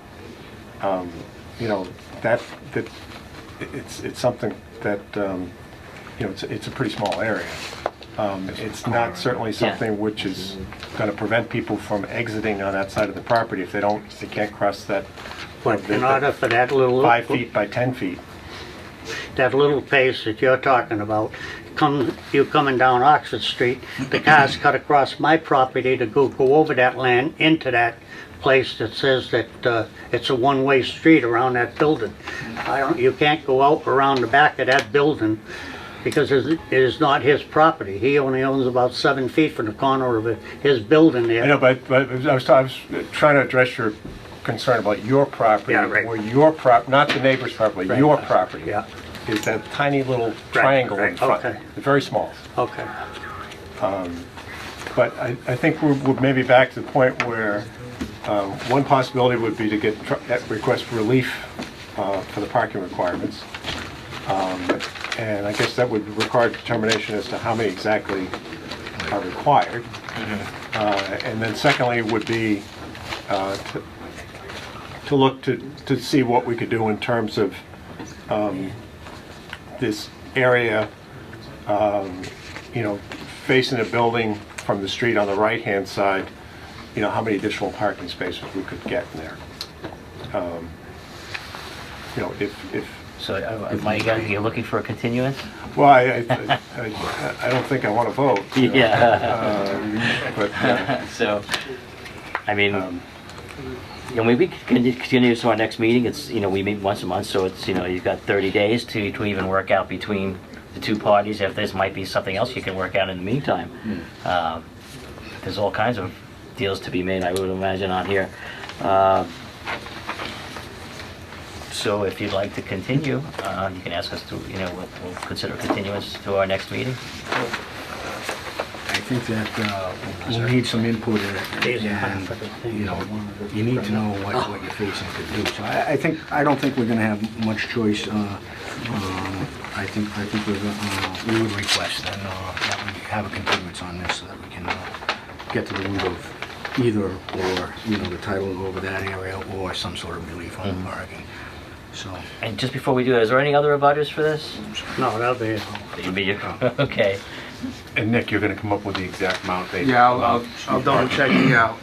you know, that it's something that, you know, it's a pretty small area. It's not certainly something which is going to prevent people from exiting on that side of the property if they can't cross that, But in order for that little... 5 feet by 10 feet. that little pace that you're talking about, you coming down Oxford Street, the cars cut across my property to go over that land into that place that says that it's a one-way street around that building. You can't go out around the back of that building because it is not his property. He only owns about 7 feet from the corner of his building there. I know, but I was trying to address your concern about your property. Yeah, right. Where your not the neighbor's property, Right. your property. Yeah. Is that tiny little triangle in right, front. okay. Very small. Okay. But I think we're maybe back to the point where one possibility would be to request relief for the parking requirements. And I guess that would require determination as to how many exactly are required. And then secondly would be to look to see what we could do in terms of this area, you know, facing a building from the street on the right-hand side, you know, how many additional parking spaces we could get in there. You know, if So you're looking for a continuance? well, I don't think I want to vote. You know. Yeah. But So, I mean, And we can continue this to our next meeting. It's, we meet once a month, so it's, you've got 30 days to even work out between the two parties. If there's might be something else you can work out in the meantime. There's all kinds of deals to be made, I would imagine, on here. So if you'd like to continue, you can ask us to, we'll consider continuance to our next meeting. I think that we'll need some input in it, and, you need to know what you're facing to do. So I don't think we're gonna have much choice. I think we would request then that we have a continuance on this so that we can get to the root of either or, the title over that area or some sort of relief on the parking. So. And just before we do that, is there any other abutters for this? No, that'll be it. You'll be, okay. And Nick, you're gonna come up with the exact amount they... Yeah, I'll double check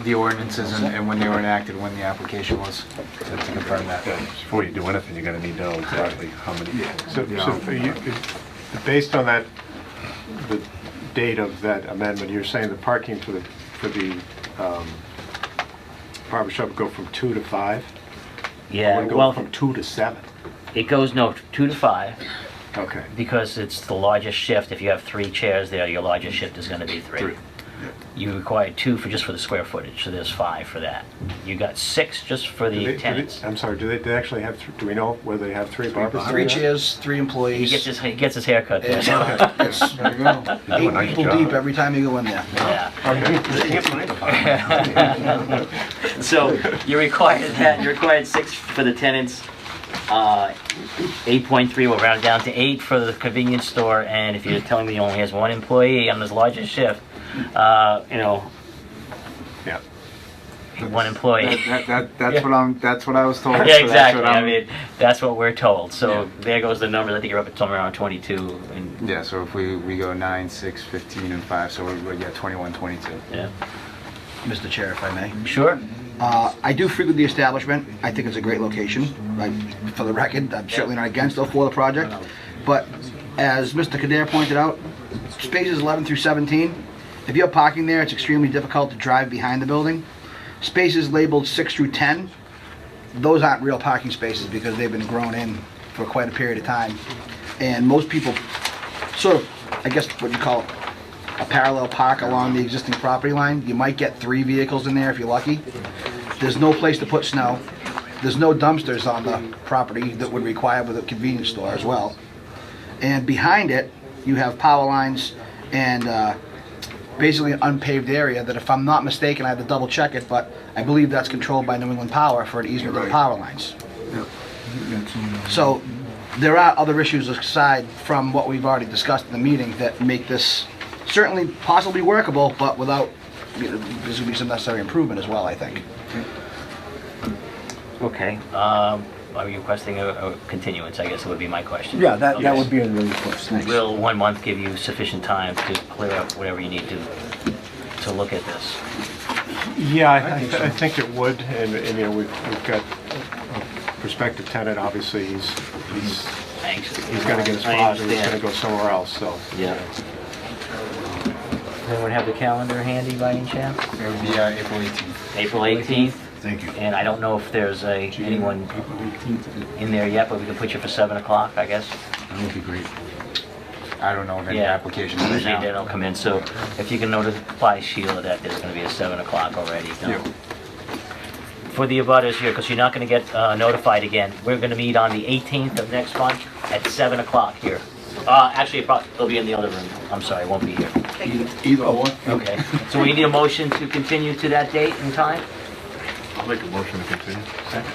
the ordinances and when they were enacted, when the application was, to confirm that. Before you do anything, you're gonna need to know exactly how many... So based on that, the date of that amendment, you're saying the parking for the barber shop would go from 2 to 5? Yeah, Would it go from 2 to 7? it goes, 2 to 5. Okay. Because it's the largest shift. If you have 3 chairs there, your largest shift is going to be 3. You require 2 just for the square footage, so there's 5 for that. You got 6 just for the tenants. I'm sorry, do they actually have, do we know whether they have 3 barbers? 3 chairs, 3 employees. He gets his hair cut there. It's There you go. 8 people deep every time you go in there. Yeah. So you required 6 for the tenants. 8.3, we'll round it down to 8 for the convenience store, and if you're telling me he only has 1 employee on his largest shift, Yeah. 1 employee. That's what I was told. Yeah, exactly. That's what we're told. So there goes the numbers. I think you're up at somewhere around 22. And Yeah, so if we go 9, 6, 15, and 5, so we're 21, 22. yeah. Mr. Chair, if I may. Sure. I do frequent the establishment. I think it's a great location. For the record, I'm certainly not against or for the project. But as Mr. Kadir pointed out, spaces 11 through 17, if you have parking there, it's extremely difficult to drive behind the building. Spaces labeled 6 through 10, those aren't real parking spaces because they've been grown in for quite a period of time. And most people sort of, I guess what you call a parallel park along the existing property line. You might get 3 vehicles in there if you're lucky. There's no place to put snow. There's no dumpsters on the property that would require with a convenience store as well. And behind it, you have power lines and basically an unpaved area that, if I'm not mistaken, I have to double check it, but I believe that's controlled by New England Power for an easement of the power lines. So there are other issues aside from what we've already discussed in the meeting that make this certainly possibly workable, but without, there's going to be some necessary improvement as well, I think. Okay. Are you requesting a continuance? I guess it would be my question. Yeah, that would be a really close, thanks. Will 1 month give you sufficient time to clear up whatever you need to look at this? Yeah, I think it would, and we've got a prospective tenant, obviously, he's Anxious. he's got to get his I spot, and he's understand. going to go somewhere else, so. Yeah. Anyone have the calendar handy by any chance? It would be April 18th. April 18th? Thank you. And I don't know if there's anyone in there yet, but we can put you for 7 o'clock, I guess. That would be great. I don't know of any applications right Usually they now. don't come in, so if you can notify Sheila that there's going to be a 7 o'clock already. Yeah. For the abutters here, because you're not going to get notified again, we're going to meet on the 18th of next month at 7 o'clock here. Actually, it'll be in the other room. I'm sorry, it won't be here. Either or. Okay. So we need a motion to continue to that date and time? I'll make a motion to continue.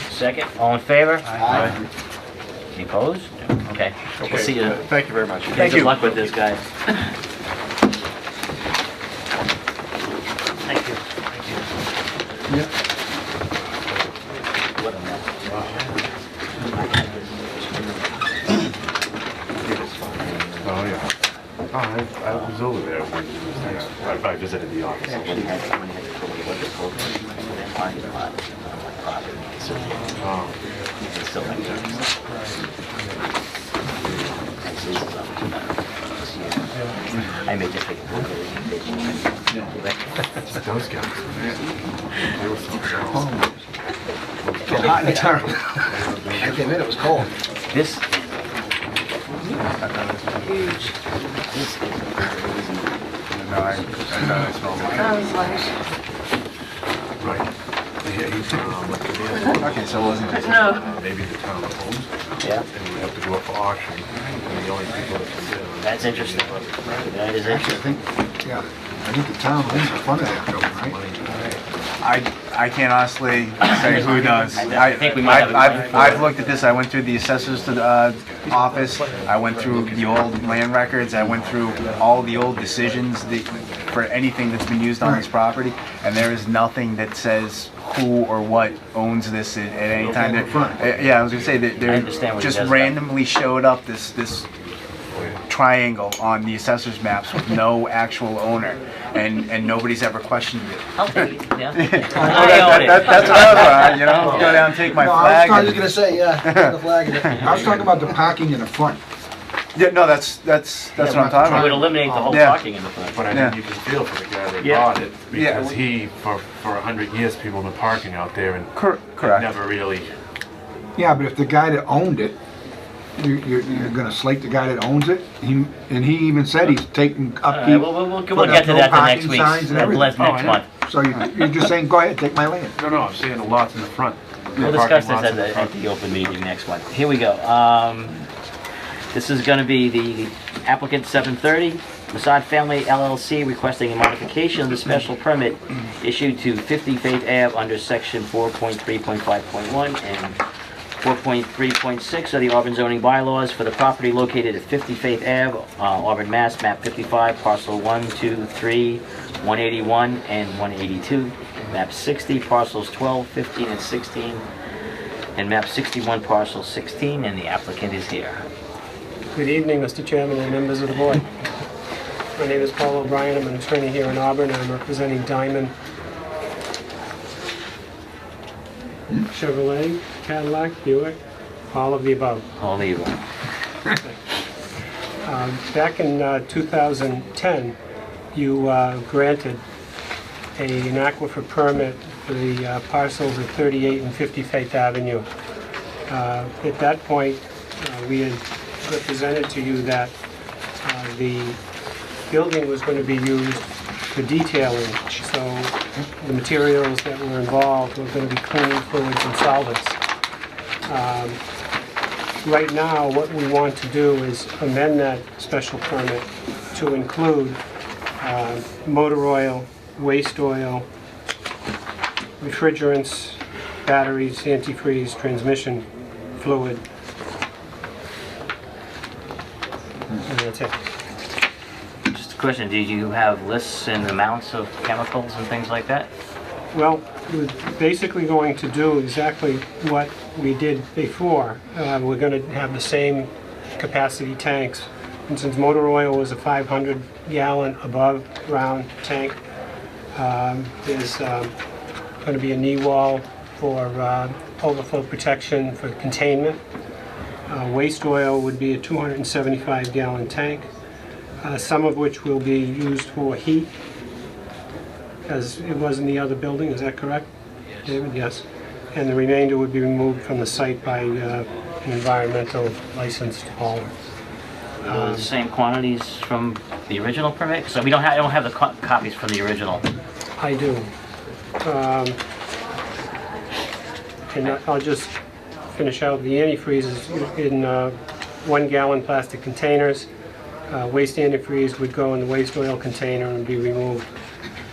Second. All in favor? Aye. Any opposed? Okay. We'll see you. Thank you very much. Good luck with this, guys. Thank you. What a mess. Oh, yeah. Oh, I was over there when it was nice. I visited the office. When he had to tell me what the code was, that parking lot, property, so it's still like that. I may just take a look at it. Those guys, man. They were so hot in the car. I came in, it was cold. This, No, I smell it. Okay, so it wasn't just... Maybe the town owns it, yeah, and we have to go up for auction, and the only people that can bid on it. that's interesting. That is Actually, interesting. I think the town owns the front of that building, right? I can't honestly say who does. I think we might have a plan for I've it. looked at this, I went through the assessors to the office, I went through the old land records, I went through all the old decisions for anything that's been used on this property, and there is nothing that says who or what owns this at any time. Okay, front. Yeah, I was gonna say that I there understand what he just does, though. randomly showed up this triangle on the assessor's maps with no actual owner, and nobody's ever questioned it. I'll take it, yeah. Oh, I own it. that's what I was on, you know, go down and take my No, flag. I was and- gonna say, yeah, the flag in it. I was talking about the parking in the front. Yeah, no, that's what I'm talking It would about. eliminate the whole Yeah. parking in the front. But I Yeah. think you can feel for the guy that Yeah. bought it, Yeah. because he, for 100 years, people have been parking out there and Correct. never really, Yeah, but if the guy that owned it, you're gonna slate the guy that owns it? And he even said he's taking All right, upkeep. we'll for get to no that the parking next week. signs and everything. Next Oh, I know. month. So you're just saying, go ahead, take my land. no, I'm saying the lots in the front. We'll The discuss parking this lots in the at front. the open meeting next month. Here we go. This is gonna be the applicant 730, Masad Family LLC, requesting a modification of the special permit issued to 50 Faith Ave under section 4.3.5.1 and 4.3.6 of the Auburn zoning bylaws for the property located at 50 Faith Ave, Auburn, Mass, map 55, parcel 1, 2, 3, 181, and 182, map 60, parcels 12, 15, and 16, and map 61, parcel 16, and the applicant is here. Good evening, Mr. Chairman and members of the board. My name is Paul O'Brien. I'm an attorney here in Auburn. I'm representing Diamond Chevrolet, Cadillac, Buick, all of the above. I'll leave it. Back in 2010, you granted an aquifer permit for the parcels at 38 and 50 Faith Avenue. At that point, we had represented to you that the building was going to be used for detailing, so the materials that were involved were going to be cleaning fluids and solvents. Right now, what we want to do is amend that special permit to include motor oil, waste oil, refrigerants, batteries, antifreeze, transmission fluid. And that's it. Just a question, did you have lists and amounts of chemicals and things like that? Well, we're basically going to do exactly what we did before. We're going to have the same capacity tanks. And since motor oil was a 500-gallon above ground tank, there's going to be a knee wall for overflow protection for containment. Waste oil would be a 275-gallon tank, some of which will be used for heat, as it was in the other building. Is that correct, David? Yes. And the remainder would be removed from the site by an environmental licensed hauler. The same quantities from the original permit? So I don't have the copies from the original. I do. And I'll just finish out the antifreeze is in 1-gallon plastic containers. Waste antifreeze would go in the waste oil container and be removed.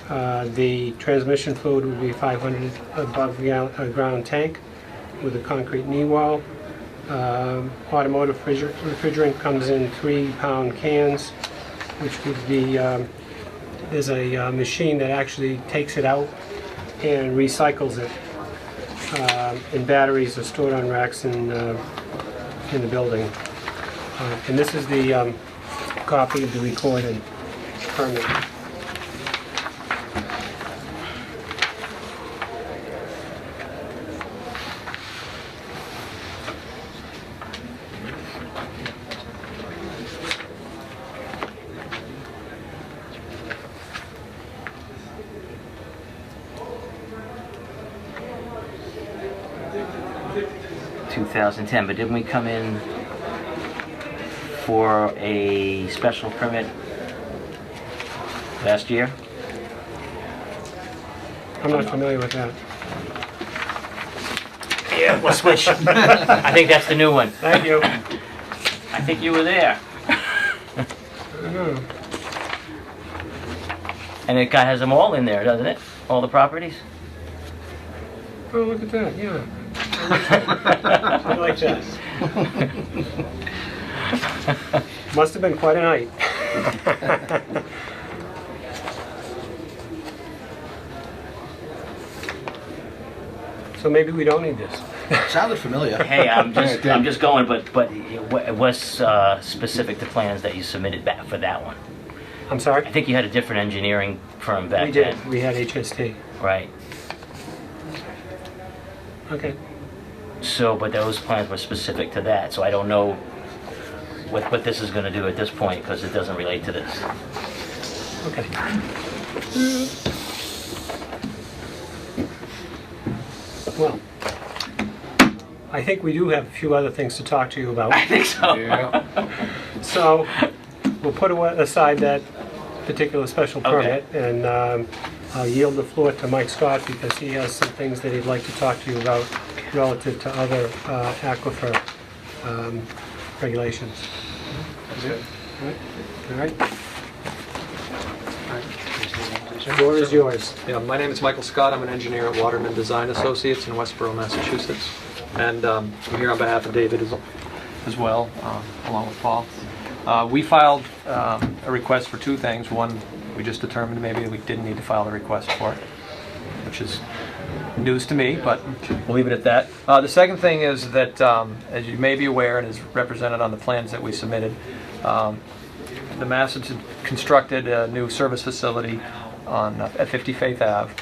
The transmission fluid would be 500 above ground tank with a concrete knee wall. Automotive refrigerant comes in 3-pound cans, which would be, there's a machine that actually takes it out and recycles it. And batteries are stored on racks in the building. And this is the copy of the recorded permit. 2010, but didn't we come in for a special permit last year? I'm not familiar with that. Yeah, we'll switch. I think that's the new one. Thank you. I think you were there. And it has them all in there, doesn't it? All the properties? Oh, look at that, yeah. I like that. Must have been quite a night. So maybe we don't need this. Sounded familiar. Hey, I'm just going, but it was specific to plans that you submitted back for that one. I'm sorry? I think you had a different engineering firm back We then. did. We had HST. Right. Okay. So, but those plans were specific to that, so I don't know what this is gonna do at this point, because it doesn't relate to this. Okay. Well, I think we do have a few other things to talk to you about. I think so. So we'll put aside that particular special Okay. permit, and I'll yield the floor to Mike Scott because he has some things that he'd like to talk to you about relative to other aquifer regulations. All right? The floor is yours. Yeah, my name is Michael Scott. I'm an engineer at Waterman Design Associates in Westboro, Massachusetts. And I'm here on behalf of David as well, along with Paul. We filed a request for two things. One, we just determined maybe we didn't need to file a request for it, which is news to me, but we'll leave it at that. The second thing is that, as you may be aware and is represented on the plans that we submitted, the Massets had constructed a new service facility at 50 Faith Ave,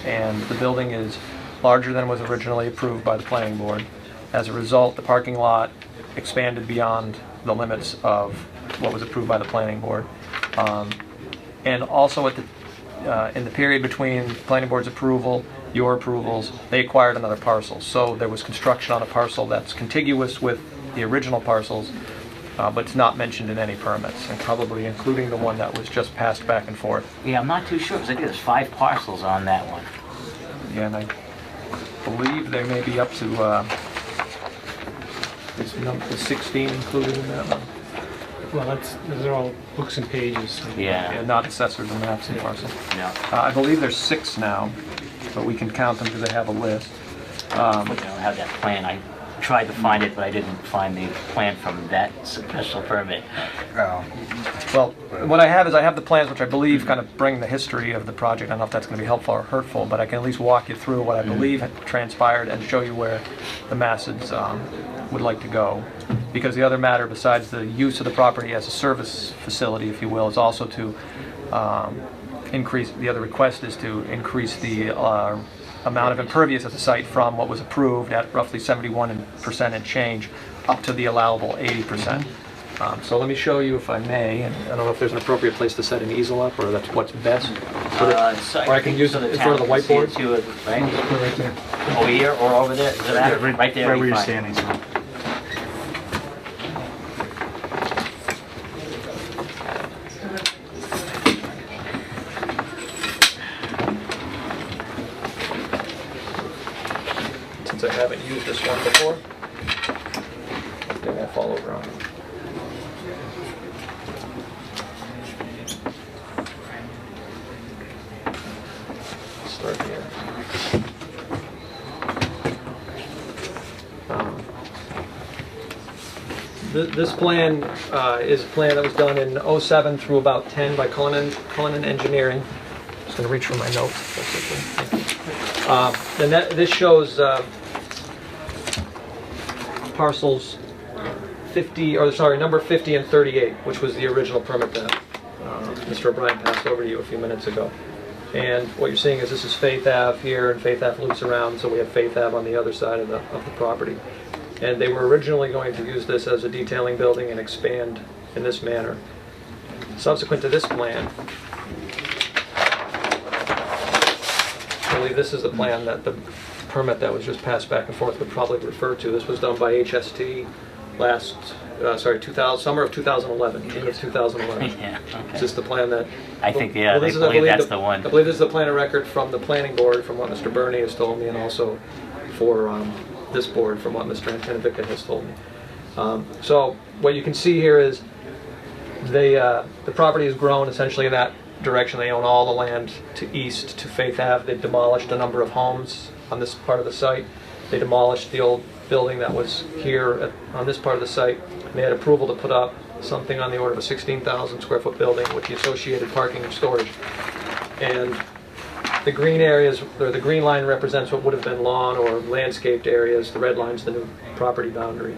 and the building is larger than was originally approved by the planning board. As a result, the parking lot expanded beyond the limits of what was approved by the planning board. And also in the period between the planning board's approval, your approvals, they acquired another parcel. So there was construction on a parcel that's contiguous with the original parcels, but it's not mentioned in any permits, and probably including the one that was just passed back and forth. Yeah, I'm not too sure, because I think there's 5 parcels on that one. Yeah, and I believe they may be up to, is number 16 included in that one? Well, those are all books and pages. So. Yeah. Not assessors and maps and parcel. No. I believe there's 6 now, but we can count them because they have a list. I don't have that plan. I tried to find it, but I didn't find the plan from that special permit. Well, what I have is I have the plans, which I believe kind of bring the history of the project. I don't know if that's going to be helpful or hurtful, but I can at least walk you through what I believe had transpired and show you where the Massets would like to go. Because the other matter, besides the use of the property as a service facility, if you will, is also to increase, the other request is to increase the amount of impervious at the site from what was approved at roughly 71% and change up to the allowable 80%. So let me show you, if I may, and I don't know if there's an appropriate place to set an easel up, or that's what's best. So that, or I can use it in front of the whiteboard. Right? Right there. Over here or over there? Does it matter? Right there. Right where you're fine. standing, so. Since I haven't used this one before, then I'll follow around. Start here. This plan is a plan that was done in '07 through about '10 by Cullinan Engineering. Just going to reach for my notes. If that's okay. And this shows parcels 50, or sorry, number 50 and 38, which was the original permit that Mr. O'Brien passed over to you a few minutes ago. And what you're seeing is this is Faith Ave here, and Faith Ave loops around, so we have Faith Ave on the other side of the property. And they were originally going to use this as a detailing building and expand in this manner. Subsequent to this plan, I believe this is the plan that the permit that was just passed back and forth would probably refer to. This was done by HST last, summer of 2011, June of 2011. Yeah, okay. Is this the plan that? I think, yeah, this I is, believe that's the one. I believe this is the plan of record from the planning board, from what Mr. Burney has told me, and also for this board, from what Mr. Antenovica has told me. So what you can see here is the property has grown essentially in that direction. They own all the land to east to Faith Ave. They've demolished a number of homes on this part of the site. They demolished the old building that was here on this part of the site. They had approval to put up something on the order of a 16,000 square foot building with the associated parking and storage. And the green areas, or the green line represents what would have been lawn or landscaped areas. The red line's the new property boundary.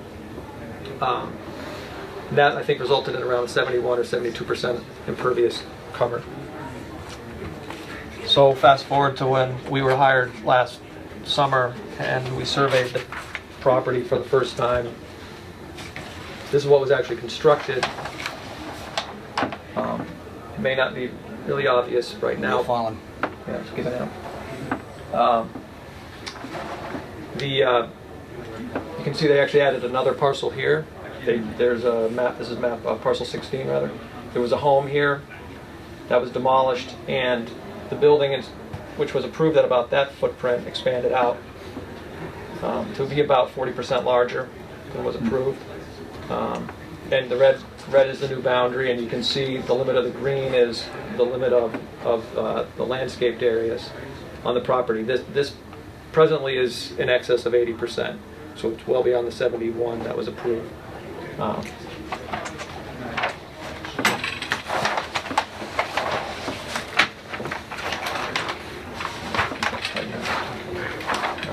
That, I think, resulted in around 71 or 72% impervious cover. So fast forward to when we were hired last summer and we surveyed the property for the first time. This is what was actually constructed. It may not be really obvious right now. Fallen. Yeah, just give it out. You can see they actually added another parcel here. There's a map, this is map parcel 16 rather. There was a home here that was demolished, and the building, which was approved at about that footprint, expanded out to be about 40% larger than was approved. And the red is the new boundary, and you can see the limit of the green is the limit of the landscaped areas on the property. This presently is in excess of 80%, so it's well beyond the 71 that was approved. Now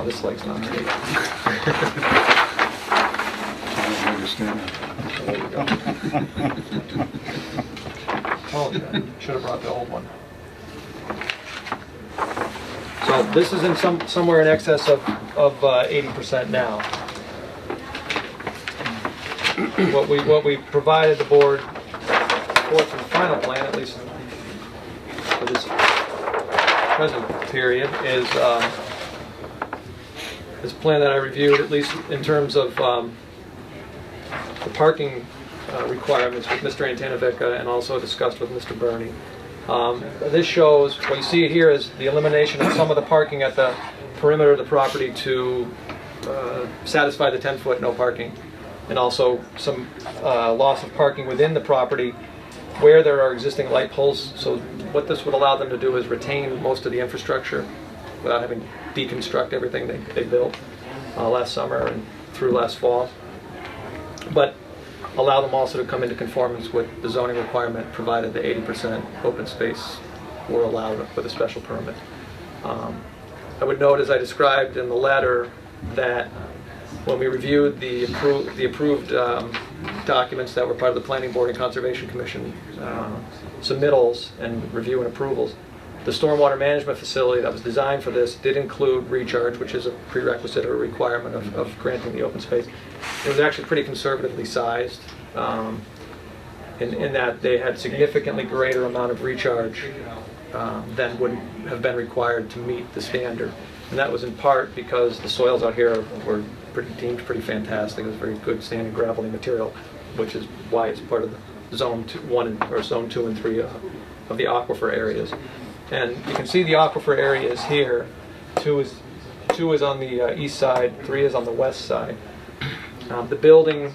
this leg's not straight. Oh, yeah. Should have brought the old one. So this is in somewhere in excess of 80% now. What we provided the board for the final plan, at least for this present period, is this plan that I reviewed, at least in terms of the parking requirements with Mr. Antenovica and also discussed with Mr. Burney. This shows, what you see here is the elimination of some of the parking at the perimeter of the property to satisfy the 10-foot no parking, and also some loss of parking within the property where there are existing light poles. So what this would allow them to do is retain most of the infrastructure without having to deconstruct everything they built last summer and through last fall, but allow them also to come into conformance with the zoning requirement, provided the 80% open space were allowed with a special permit. I would note, as I described in the letter, that when we reviewed the approved documents that were part of the Planning Board and Conservation Commission submittals and review and approvals, the stormwater management facility that was designed for this did include recharge, which is a prerequisite or a requirement of granting the open space. It was actually pretty conservatively sized in that they had significantly greater amount of recharge than would have been required to meet the standard. And that was in part because the soils out here were deemed pretty fantastic. It was very good standing gravelly material, which is why it's part of the zone 2 and 3 of the aquifer areas. And you can see the aquifer areas here. 2 is on the east side, 3 is on the west side. The building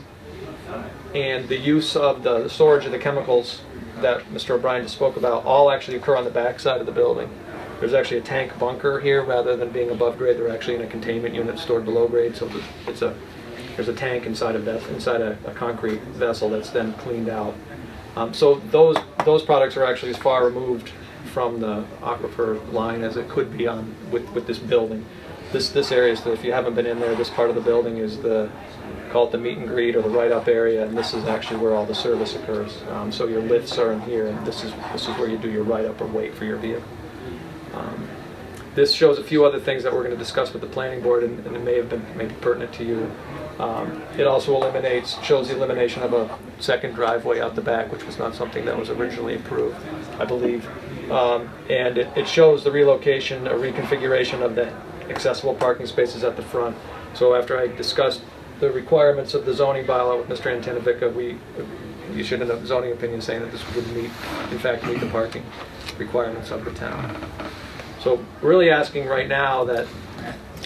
and the use of the storage of the chemicals that Mr. O'Brien just spoke about all actually occur on the back side of the building. There's actually a tank bunker here rather than being above grade. They're actually in a containment unit stored below grade, so there's a tank inside a concrete vessel that's then cleaned out. So those products are actually as far removed from the aquifer line as it could be on with this building. This area, so if you haven't been in there, this part of the building is call it the meet and greet or the write-up area, and this is actually where all the service occurs. So your lifts are in here, and this is where you do your write-up or wait for your vehicle. This shows a few other things that we're going to discuss with the planning board, and it may have been maybe pertinent to you. It also shows the elimination of a second driveway out the back, which was not something that was originally approved, I believe. And it shows the relocation or reconfiguration of the accessible parking spaces at the front. So after I discussed the requirements of the zoning bylaw with Mr. Antanavica, we issued a zoning opinion saying that this would meet, in fact, meet the parking requirements of the town. So really asking right now that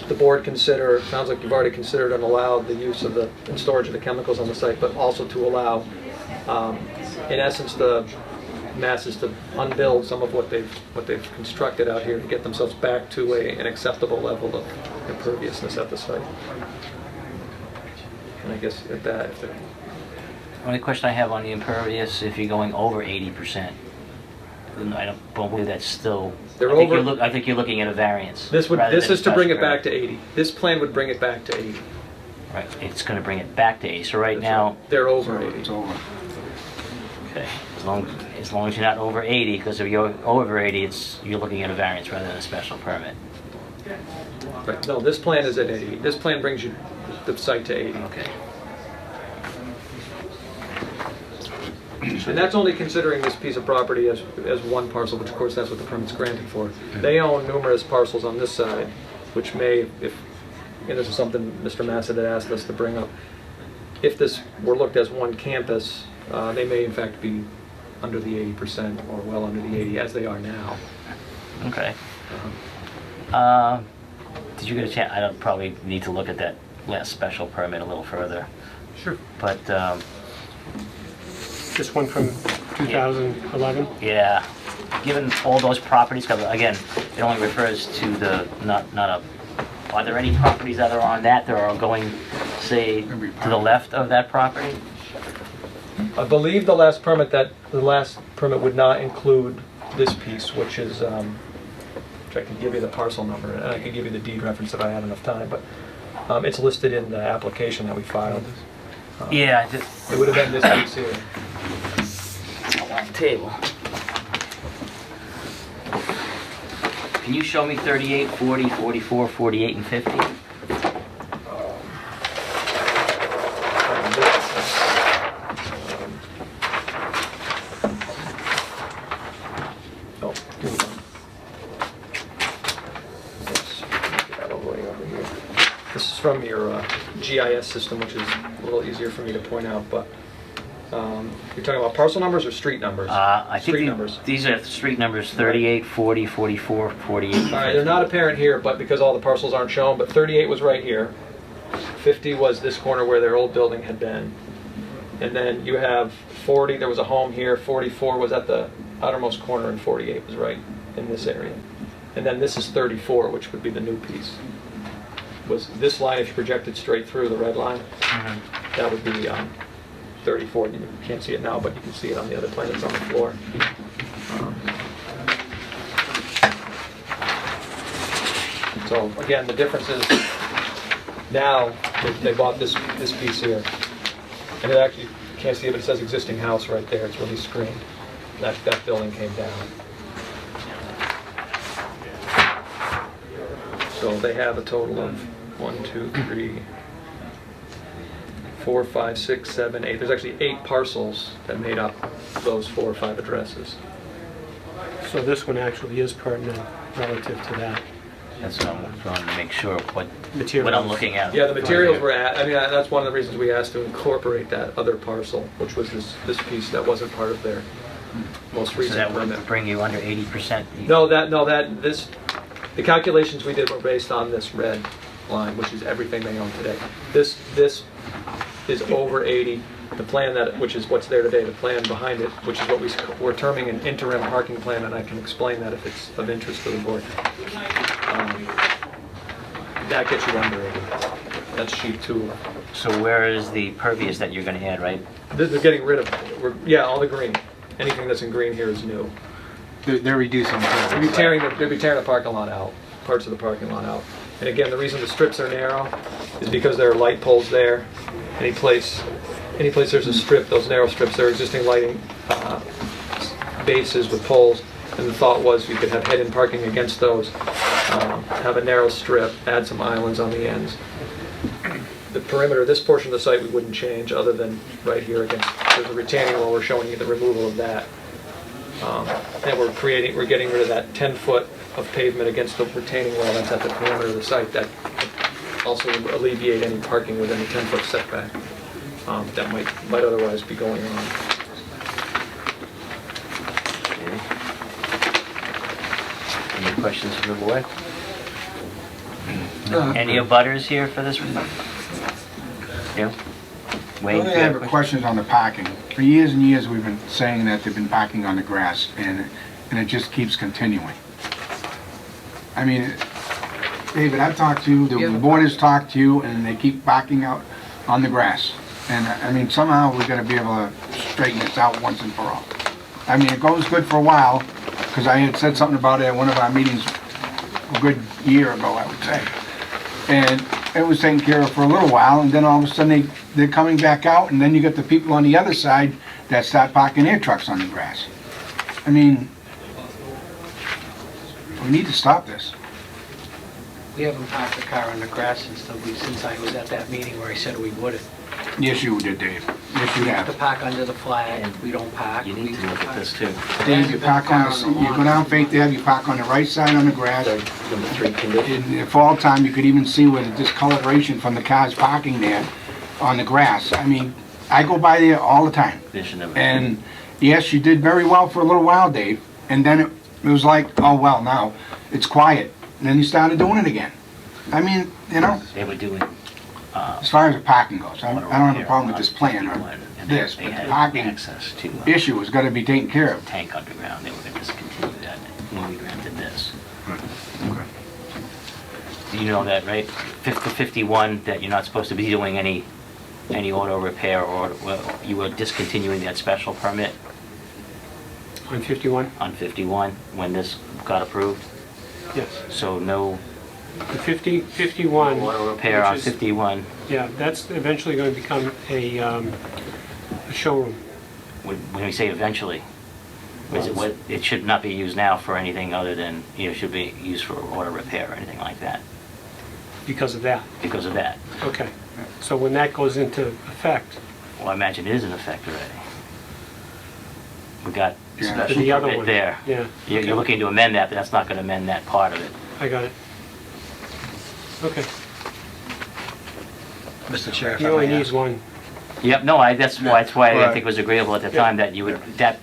the board consider, it sounds like you've already considered and allowed the use of the and storage of the chemicals on the site, but also to allow, in essence, the masses to unbuild some of what they've constructed out here to get themselves back to an acceptable level of imperviousness at the site. And I guess at that, if The only question I have on the impervious, if you're going over 80%, then I don't believe that's still, They're I think over- I think you're looking at a variance. this rather is than to bring it special back to 80. This plan would bring it back to 80. Right, it's going to bring it back to 80. So right That's now, right. They're over 80. It's over. okay, as long as you're not over 80, because if you're over 80, you're looking at a variance rather than a special permit. Right. No, this plan is at 80. This plan brings you the site to 80. Okay. And that's only considering this piece of property as one parcel, which of course that's what the permit's granted for. They own numerous parcels on this side, which may, if, and this is something Mr. Massett had asked us to bring up, if this were looked as one campus, they may in fact be under the 80% or well under the 80 as they are now. Okay. Did you get a chance? I don't probably need to look at that last special permit a little further. Sure. But This one from 2011? yeah, given all those properties, because again, it only refers to the not a. Are there any properties that are on that are going, say, to the left of that property? I believe the last permit would not include this piece, which is, which I can give you the parcel number, and I can give you the deed reference if I had enough time, but it's listed in the application that we filed. Yeah, It would have been this piece here. Table. Can you show me 38, 40, 44, 48, and 50? Oh, here we go. Let's get that all the way over here. This is from your GIS system, which is a little easier for me to point out, but you're talking about parcel numbers or street numbers? I think Street numbers. these are street numbers 38, 40, 44, 48, and 50. All right, they're not apparent here, but because all the parcels aren't shown, but 38 was right here. 50 was this corner where their old building had been. And then you have 40, there was a home here, 44 was at the outermost corner, and 48 was right in this area. And then this is 34, which would be the new piece. Was this line, if you projected straight through, the red line, that would be 34. You can't see it now, but you can see it on the other plan that's on the floor. So again, the difference is now they bought this piece here, and it actually, you can't see it, but it says existing house right there. It's really screened. That building came down. So they have a total of 1, 2, 3, 4, 5, 6, 7, 8. There's actually 8 parcels that made up those 4 or 5 addresses. So this one actually is pertinent relative to that. That's what I'm trying to make sure what Materials. I'm looking at. Yeah, the materials were at, I mean, that's one of the reasons we asked to incorporate that other parcel, which was this piece that wasn't part of their most So recent that would permit. bring you under 80%? The calculations we did were based on this red line, which is everything they own today. This is over 80. The plan which is what's there today, the plan behind it, which is what we're terming an interim parking plan, and I can explain that if it's of interest to the board. That gets you under 80. That's sheet 2. So where is the pervious that you're going to add, right? They're getting rid of, all the green. Anything that's in green here is new. They're reducing. They'll be tearing the parking lot out, parts of the parking lot out. And again, the reason the strips are narrow is because there are light poles there. Any place there's a strip, those narrow strips, there are existing lighting bases with poles. And the thought was you could have head-in parking against those, have a narrow strip, add some islands on the ends. The perimeter, this portion of the site we wouldn't change other than right here against, there's a retaining wall, we're showing you the removal of that. And we're getting rid of that 10-foot of pavement against the retaining wall that's at the perimeter of the site. That also would alleviate any parking within the 10-foot setback that might otherwise be going on. Any questions from the board? Any abutters here for this? Yeah? Wayne, I have questions on the parking. For years and years, we've been saying that they've been parking on the grass, and it just keeps continuing. I mean, David, I've talked to you, the board has talked to you, and they keep parking out on the grass. And, I mean, somehow we're gonna be able to straighten this out once and for all. I mean, it goes good for a while, because I had said something about it at one of our meetings a good year ago, I would say. And it was taken care of for a little while, and then all of a sudden they're coming back out, and then you get the people on the other side that start parking their trucks on the grass. I mean, we need to stop this. We haven't parked the car on the grass since I was at that meeting where I said we wouldn't. Yes, you did, Dave. Yes, you To have. park under the flag, we don't park. you need to look at this too. Dave, you park on the, you go down Faith Ave, you park on the right side on the grass. Number 3 condition. In the fall time, you could even see where the discoloration from the cars parking there on the grass. I mean, I go by there all the time. Condition number And yes, you did very well for a little while, Dave. And then it was like, oh, well, now it's quiet. And then you started doing it again. I mean, you know, They were doing as far as the parking goes, I don't have a problem with this plan or this, but the parking access to issue has got to be taken care of. tank underground. They were going to discontinue that when we granted this. You know that, right? 51, that you're not supposed to be doing any auto repair, or well, you were discontinuing that special permit On 51? on 51 when this got approved. Yes. So no The 51. auto repair on which is- 51. Yeah, that's eventually going to become a showroom. When we say eventually, is it what, it should not be used now for anything other than, should be used for auto repair or anything like that, Because of that. because of that. Okay. So when that goes into effect, Well, I imagine it is in effect already. We got Yeah. for special the other permit one. there. Yeah. You're looking to amend that, but that's not gonna amend that part of it. I got it. Okay. Mr. Chair, if He I only may needs ask. one. Yep, no, that's why I Right. think it was agreeable at the time that you would, that,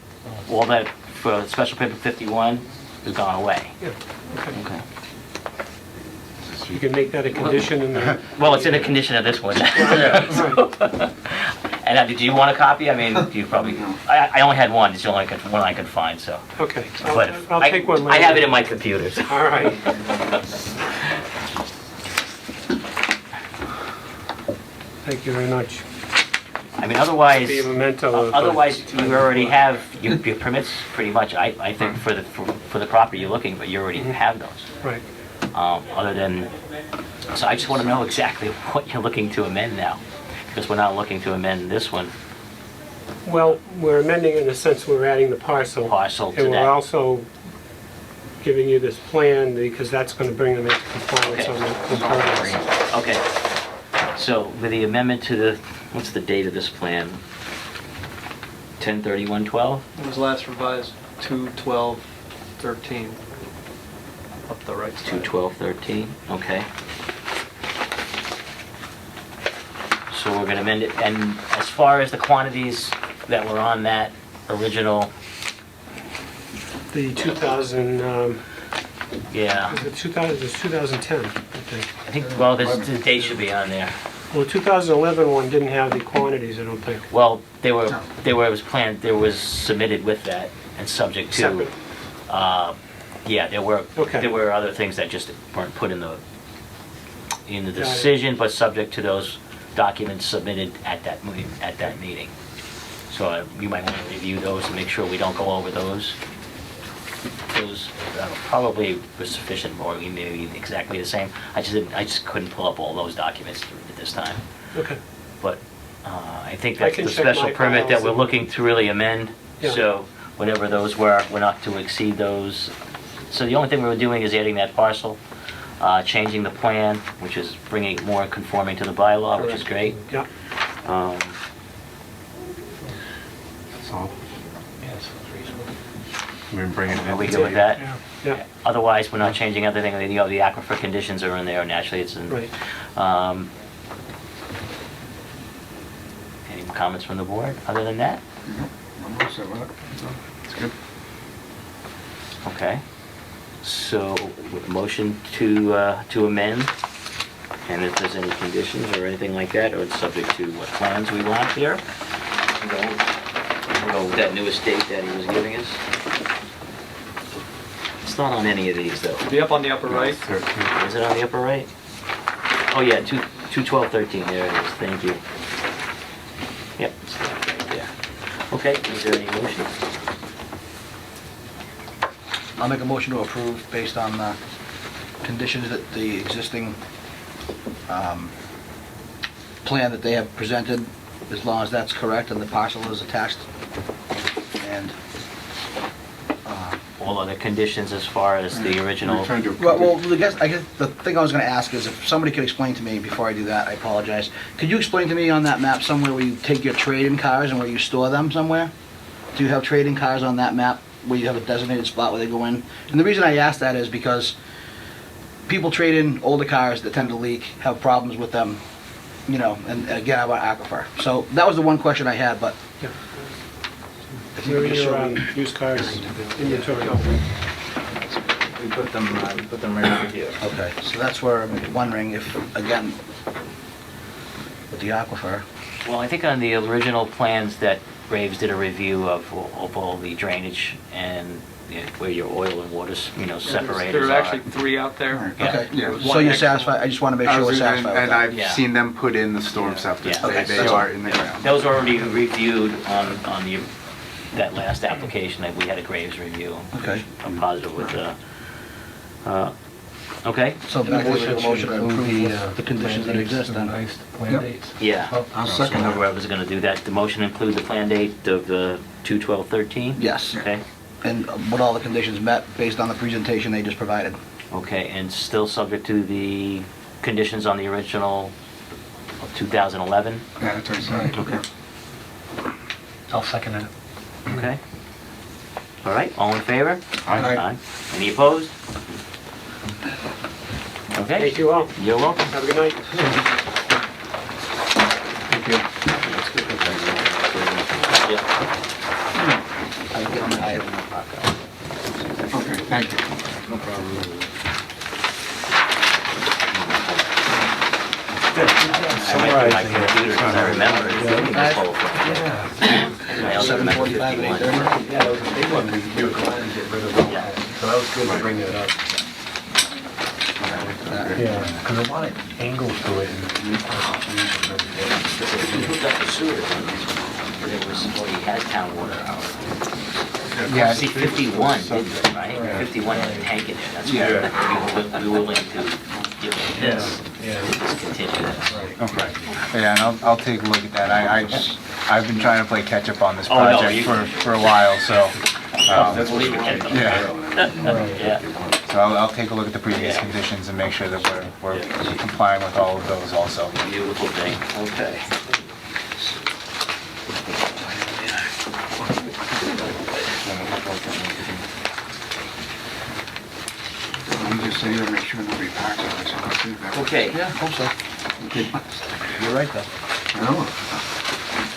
all that for special permit 51 has gone away. Yeah. Okay. Okay. You can make that a condition in the... Well, it's in the condition of this one. Right. And did you want a copy? I mean, you probably, I only had one, it's the only one I could find, so. Okay. But I'll take one later. I have it in my computer. so. All right. Thank you very much. I mean, otherwise, Be a memento of... otherwise you already have your permits pretty much, I think, for the property you're looking, but you already have those. Right. Other than, so I just want to know exactly what you're looking to amend now, because we're not looking to amend this one, Well, we're amending in the sense we're adding the parcel. parcel to And we're that. also giving you this plan because that's going to bring them into compliance Okay. on the impervious. Okay, so with the amendment to the, what's the date of this plan? 10/31/12? It was last revised 2/12/13. Up the right side. 2/12/13, okay. So we're gonna amend it, and as far as the quantities that were on that original, The 2000, yeah, is it 2000, it's 2010, I think. I think, well, the date should be on there. Well, 2011 one didn't have the quantities, I don't think. Well, it was planned, there was submitted with that and subject to, Separate. yeah, there Okay. were other things that just weren't put in the it. decision, but subject to those documents submitted at that meeting. So you might want to review those and make sure we don't go over those. Those probably were sufficient, or maybe exactly the same. I just couldn't pull up all those documents at this time. Okay. But I think I that's can the check special my permit that files we're and- looking to really amend. Yeah. So whatever those were, we're not to exceed those. So the only thing we were doing is adding that parcel, changing the plan, which is bringing it more conforming to the bylaw, which is great. Yeah. That's all. We've been bringing it in. Are we good with that? Yeah. Yeah. Otherwise, we're not changing everything, the aquifer conditions are in there, naturally it's in. Right. Any comments from the board, other than that? I'm all set with it. It's good. Okay. So, with motion to amend, and if there's any conditions or anything like that, or it's subject to what plans we want here, we'll go with that new estate that he was giving us. It's not on any of these, though. It'll be up on the upper right. Is it on the upper right? Oh, yeah, 21213, there it is, thank you. Yep, it's right there. Okay, is there any motion? I'll make a motion to approve based on the conditions that the existing plan that they have presented, as long as that's correct and the parcel is attached. And, All other conditions as far as the original? We're trying to- well, I guess the thing I was gonna ask is if somebody could explain to me, before I do that, I apologize. Could you explain to me on that map somewhere where you take your trade-in cars and where you store them somewhere? Do you have trade-in cars on that map where you have a designated spot where they go in? And the reason I ask that is because people trade in older cars that tend to leak, have problems with them, you know, and again, about aquifer. So that was the one question I had, but if you Where could are just show your me. used cars inventory? We put them right over here. Okay, so that's where I'm wondering if, again, with the aquifer, Well, I think on the original plans that Graves did a review of all the drainage and where your oil and water, separators There are. are actually 3 out there. Yeah. okay. Yeah. So you're satisfied, I just want to make sure we're satisfied with And that. I've Yeah. seen them put in the storm septic. Yeah. Okay. They are in the ground. That was already reviewed on that last application that we had a Graves review. Okay. I'm positive with okay, So back to the motion to approve the conditions that exist then. Yep. yeah. I'll second that. Whoever's gonna do that, the motion include the plan date of 2/12/13? Yes, Okay, and with all the conditions met based on the presentation they just provided. okay, and still subject to the conditions on the original of 2011? Yeah, that's what I said. Okay. I'll second it. Okay. All right, all in favor? Aye. Any opposed? Okay, Thank you all. you're welcome. Have a good night. Thank you. Okay, thank you. No problem. I went through my computer because I remember this whole thing. I also remember 7:45 and 51. 8:30? Yeah, that was a big one, because you were trying to get rid of it. Yeah. So that was good to bring it up. Yeah, because I wanted angles to it. He hooked up the sewer, but it was, well, he had town water out. Yeah. See, 51 didn't it, right? 51 had a tank in it, that's why we were willing to give it this, discontinue this. Okay. Yeah, and I'll take a look at that. I've been trying to play catch up on this Oh, no, project you- for a while, so. Believe it, Yeah. yeah. So I'll take a look at the previous Yeah. conditions and make sure that we're complying with all of those also. Beautiful thing, okay. I'm just saying to make sure nobody parks on this. I'll see if that- Okay, Yeah, hope so. Okay. You're right, though. I know.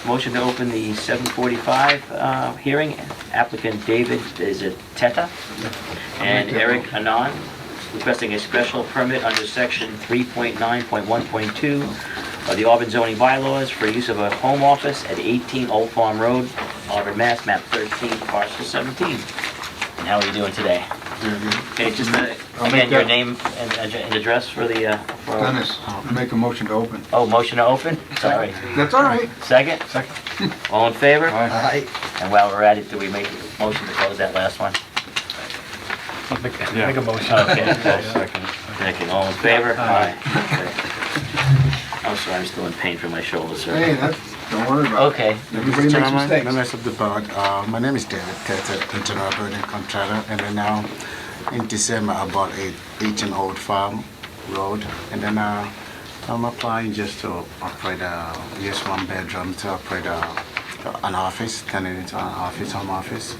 motion to open the 7:45 hearing. Applicant David, is it Teta? And Eric Anand, requesting a special permit under section 3.9.1.2 of the Auburn zoning bylaws for use of a home office at 18 Old Farm Road, Auburn, Mass, map 13, parcel 17. And how are you doing today? Okay, just again, your name and address for the... Dennis, make a motion to open. Oh, motion to open? Sorry. That's all right. Second? Second. All in favor? Aye. And while we're at it, do we make a motion to close that last one? Make a motion. Okay. Second. Second, all in favor? Aye. Okay. I'm sorry, I'm still in pain from my shoulder, sir. Hey, don't worry about it. Okay. Everybody makes mistakes. Members of the board, my name is David Tete, internal building contractor, and then now in December I bought 18 Old Farm Road, and then I'm applying just to operate just one bedroom to operate an office, turn it into an office, home office.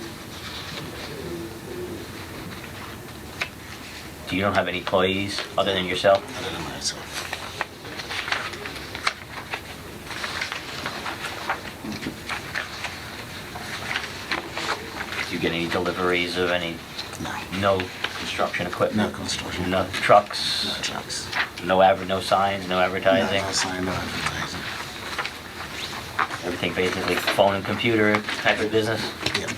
Do you don't have any employees other than yourself? Other than myself. Do you get any deliveries of any? No. No construction equipment? No construction. No trucks? No trucks. No signs, no advertising? No sign, no advertising. Everything basically phone and computer type of business? Yep.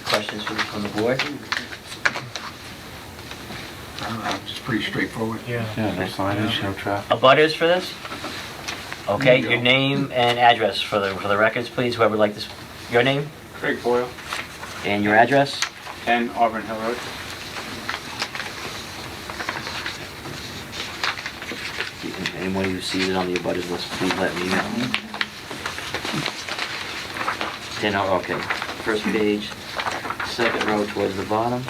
Questions from the board? It's pretty straightforward. Yeah, no signage, no traffic. Abutters for this? Okay, There you your go. name and address for the records, please, whoever would like this. Your name Craig Boyle, and your address? 10 Auburn Hill Road. Anyone who sees it on the abutters list, please let me know. 10, okay. First page, second row towards the bottom.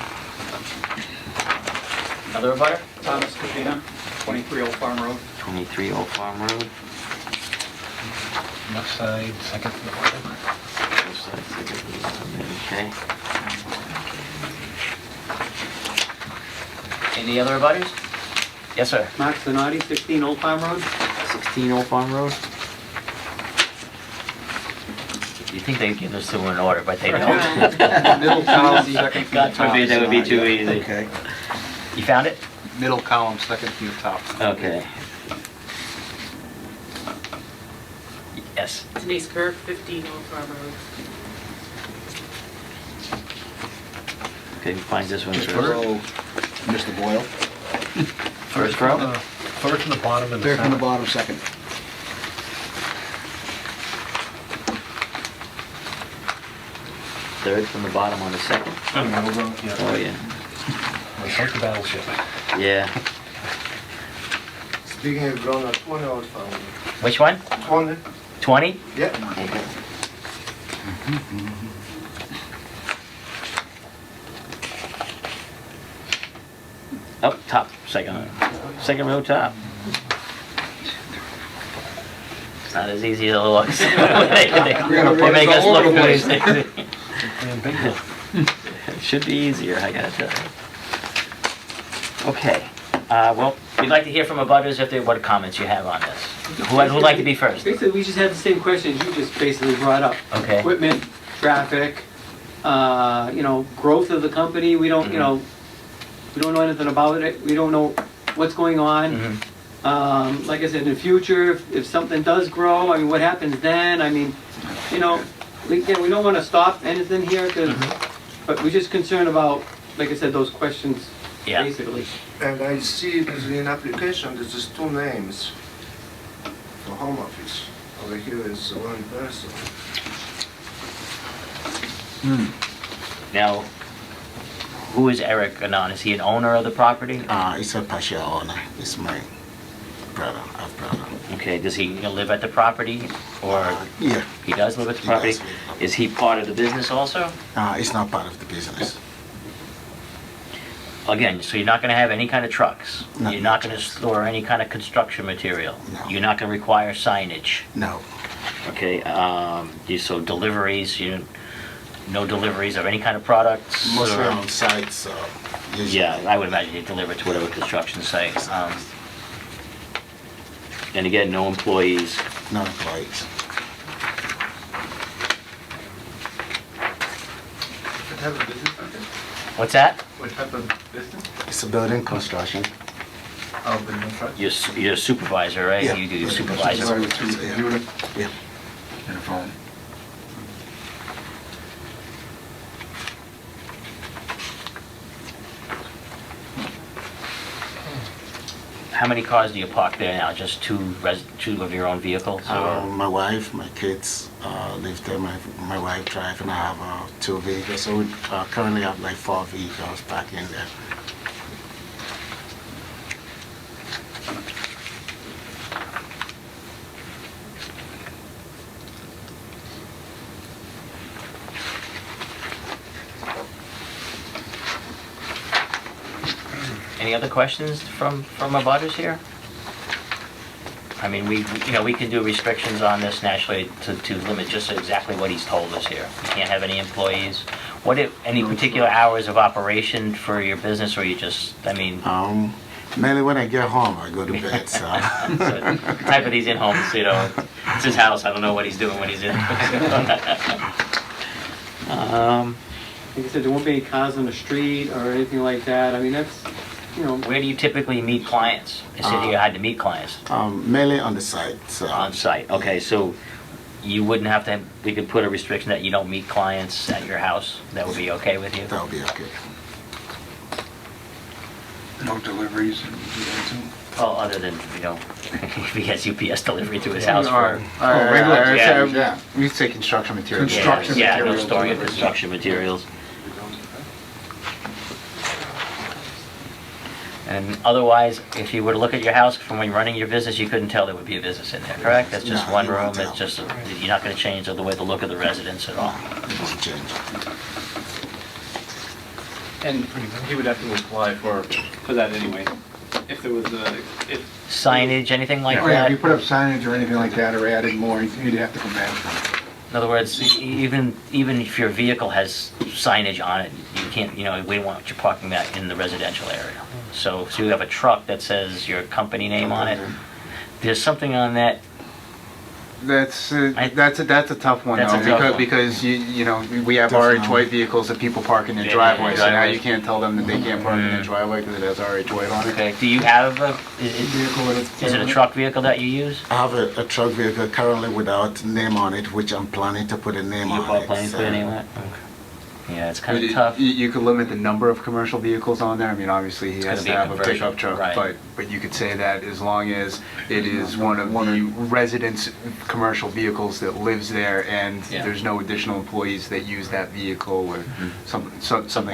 Another abutter? Thomas Capina, 23 Old Farm Road. 23 Old Farm Road. Left side, second from the bottom. Left side, second from the bottom, okay. Any other abutters? Yes, sir. Mark Zanotti, 16 Old Farm Road. 16 Old Farm Road. You think they'd give this to in order, but they don't. Middle column, second from the God forbid, that would be too easy. Okay. You found it? Middle column, second from the top. Okay. Yes. Denise Kirk, 15 Old Farm Road. Okay, find this one First first. row, Mr. Boyle. First row? Third from the bottom and the Third from the center. bottom, second. Third from the bottom on the second. Oh, yeah. Like the battleship. Yeah. Speaking of grown up, 20 Old Farm. Which one? 20? 20? Yeah. Okay. Up top, second row top. It's not as easy as it looks. They make us look good. It should be easier, I gotta tell you. Okay, well, we'd like to hear from abutters if there, what comments you have on this. Who'd like to be first? Basically, we just had the same questions you just basically brought up. Okay. Equipment, traffic, growth of the company. We don't, we don't know anything about it. We don't know what's going on. Like I said, in the future, if something does grow, I mean, what happens then? I mean, we don't want to stop anything here, but we're just concerned about, like I said, those questions, Yeah. basically. And I see there's in application, there's just two names for home office. Over here is one person. Now, who is Eric Anon? Is he an owner of the property? It's a partial owner. It's my brother, half-brother. Okay, does he live at the property, or Yeah. he does live at the He property? does live. Is he part of the business also? It's not part of the business. Again, so you're not gonna have any kind of trucks? No. You're not gonna store any kind of construction material? No. You're not gonna require signage? No. Okay, so deliveries, no deliveries of any kind of products? Mostly or- on site, so usually. Yeah, I would imagine you deliver to whatever construction site. And again, no employees. No employees. What type of business is it? What's that? What type of business? It's a building construction. Oh, building truck? You're a supervisor, right? Yeah. You do supervisor. Sorry, with through the Yeah. computer Yeah. and a phone. How many cars do you park there now? Just two of your own vehicles? or- My wife, my kids live there. My wife drive, and I have 2 vehicles. So we currently have like 4 vehicles parked in there. Any other questions from our butters here? I mean, we can do restrictions on this naturally to limit just exactly what he's told us here. You can't have any employees. What if, any particular hours of operation for your business, or you just, I mean... Mainly when I get home, I go to bed, so... So, type of these in-homes, it's his house, I don't know what he's doing when he's in. Like I said, there won't be any cars on the street or anything like that. I mean, that's, you know... Where do you typically meet clients? You said you had to meet clients. Mainly on the site, so... On site, okay, so you wouldn't have to, we could put a restriction that you don't meet clients at your house? That would be okay with you? That would be okay. No deliveries. Well, other than, if he has UPS delivery to his house for... Yeah. We say construction materials. Construction Yeah, no materials. storing of construction materials. And otherwise, if you were to look at your house from when you're running your business, you couldn't tell there would be a business in there, correct? That's just No, one you room, won't it's just, you're not gonna change the way the look of the residence at all. It won't change. And he would have to apply for that anyway, if there was if... Signage, anything like Oh, yeah, if you that? put up signage or anything like that, or added more, you'd have to come back. In other words, even if your vehicle has signage on it, you can't, we don't want you parking that in the residential area. So you have a truck that says your company name on it. There's something on that. That's a tough one That's a though, tough one. because we have RH White vehicles that people park in their driveway, so now driveways. you can't tell them that they can't park in their driveway because it has RH White on it. Okay, do you have is it a truck vehicle that you use? I have a truck vehicle currently without name on it, which I'm planning to put a name You on are it. planning to put a name on it? Okay. Yeah, it's kind of You- tough. You could limit the number of commercial vehicles on there. I mean, obviously, he It's has gonna to be a have a conversion, pickup truck, right. but you could say that as long as it is one of the residents' commercial vehicles that lives there, and Yeah. there's no additional employees that use that vehicle or something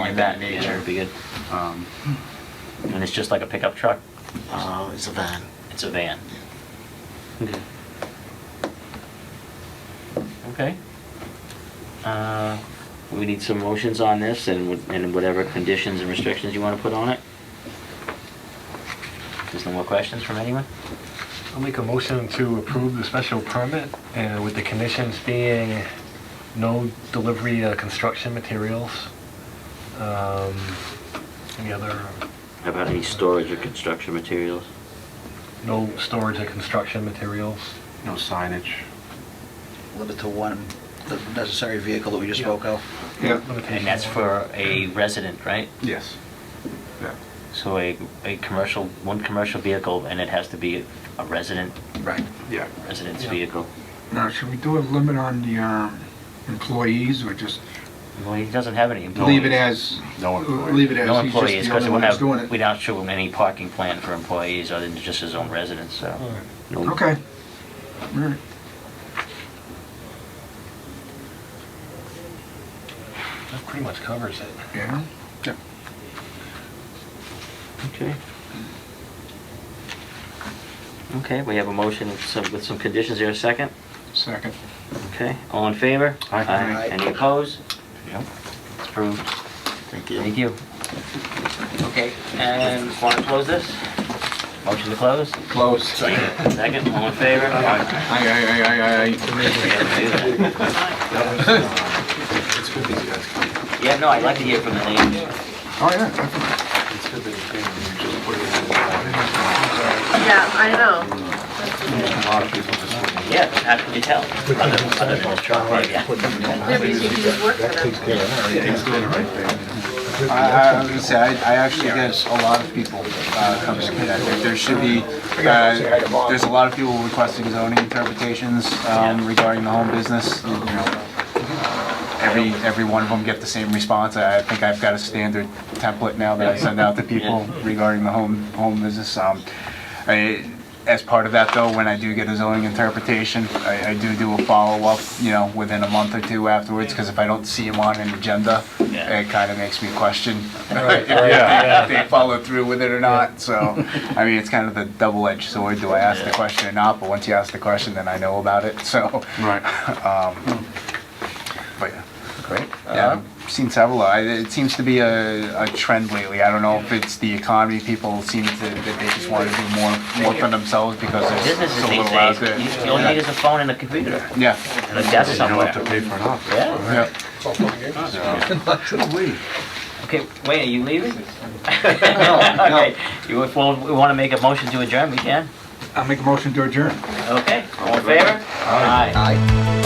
of that Yeah, nature. that'd be good. Um, And it's just like a pickup truck? It's a van. It's a van. Okay. We need some motions on this and whatever conditions and restrictions you want to put on it. There's no more questions from anyone? I'll make a motion to approve the special permit, and with the conditions being no delivery of construction materials. Any other, How about any storage of construction materials? no storage of construction materials. No signage. Limit to one, the necessary vehicle that we just spoke of. Yeah. And that's for a resident, right? Yes. Yeah. So one commercial vehicle, and it has to be a resident, Right. Yeah. resident's vehicle. Now, should we do a limit on the employees, or just Well, he doesn't have any employees. leave it as, No employees. leave it as No he's just employees, the because only one that's doing we it? don't show him any parking plan for employees other than just his own residence, so. no- Okay. All right. That pretty much covers it. Yeah. Okay. Okay, we have a motion with some conditions there, a second? Second. Okay, all in favor? Aye. Any opposed? No. It's approved. Thank you. Thank you. Okay, and want to close this? Motion to close? Close. Second, all in favor? Aye. It's good that you guys come. Yeah, no, I'd like to hear from the neighbors. Oh, yeah, definitely. It's good that you came and you just put it in. Yeah, I know. A lot of people just wouldn't. Yeah, how can you tell? Other than the truck, maybe. Yeah, but you think you just work for them. He's doing the right thing. I was gonna say, I actually get a lot of people coming to that. There should be, there's a lot of people requesting zoning interpretations regarding the home business. You know, every one of them get the same response. I think I've got a standard template now that I send out to people regarding the home business. As part of that though, when I do get a zoning interpretation, I do a follow-up, within a month or two afterwards, because if I don't see them on an agenda, it kind of makes me question if they followed through with it or not. So, I mean, it's kind of the double-edged sword. Do I ask the question or not? But once you ask the question, then I know about it. So, Right. but yeah. Great. Yeah, I've seen several. It seems to be a trend lately. I don't know if it's the economy. People seem that they just want to do more for themselves because there's Businesses so these little out days, there. you only need is a phone and a computer. Yeah. And a desk You don't somewhere. have to pay for an office. Yeah. Okay, wait, are you leaving? Okay, if we want to make a motion to adjourn, we can. I'll make a motion to adjourn. Okay, all in favor? Aye. Aye.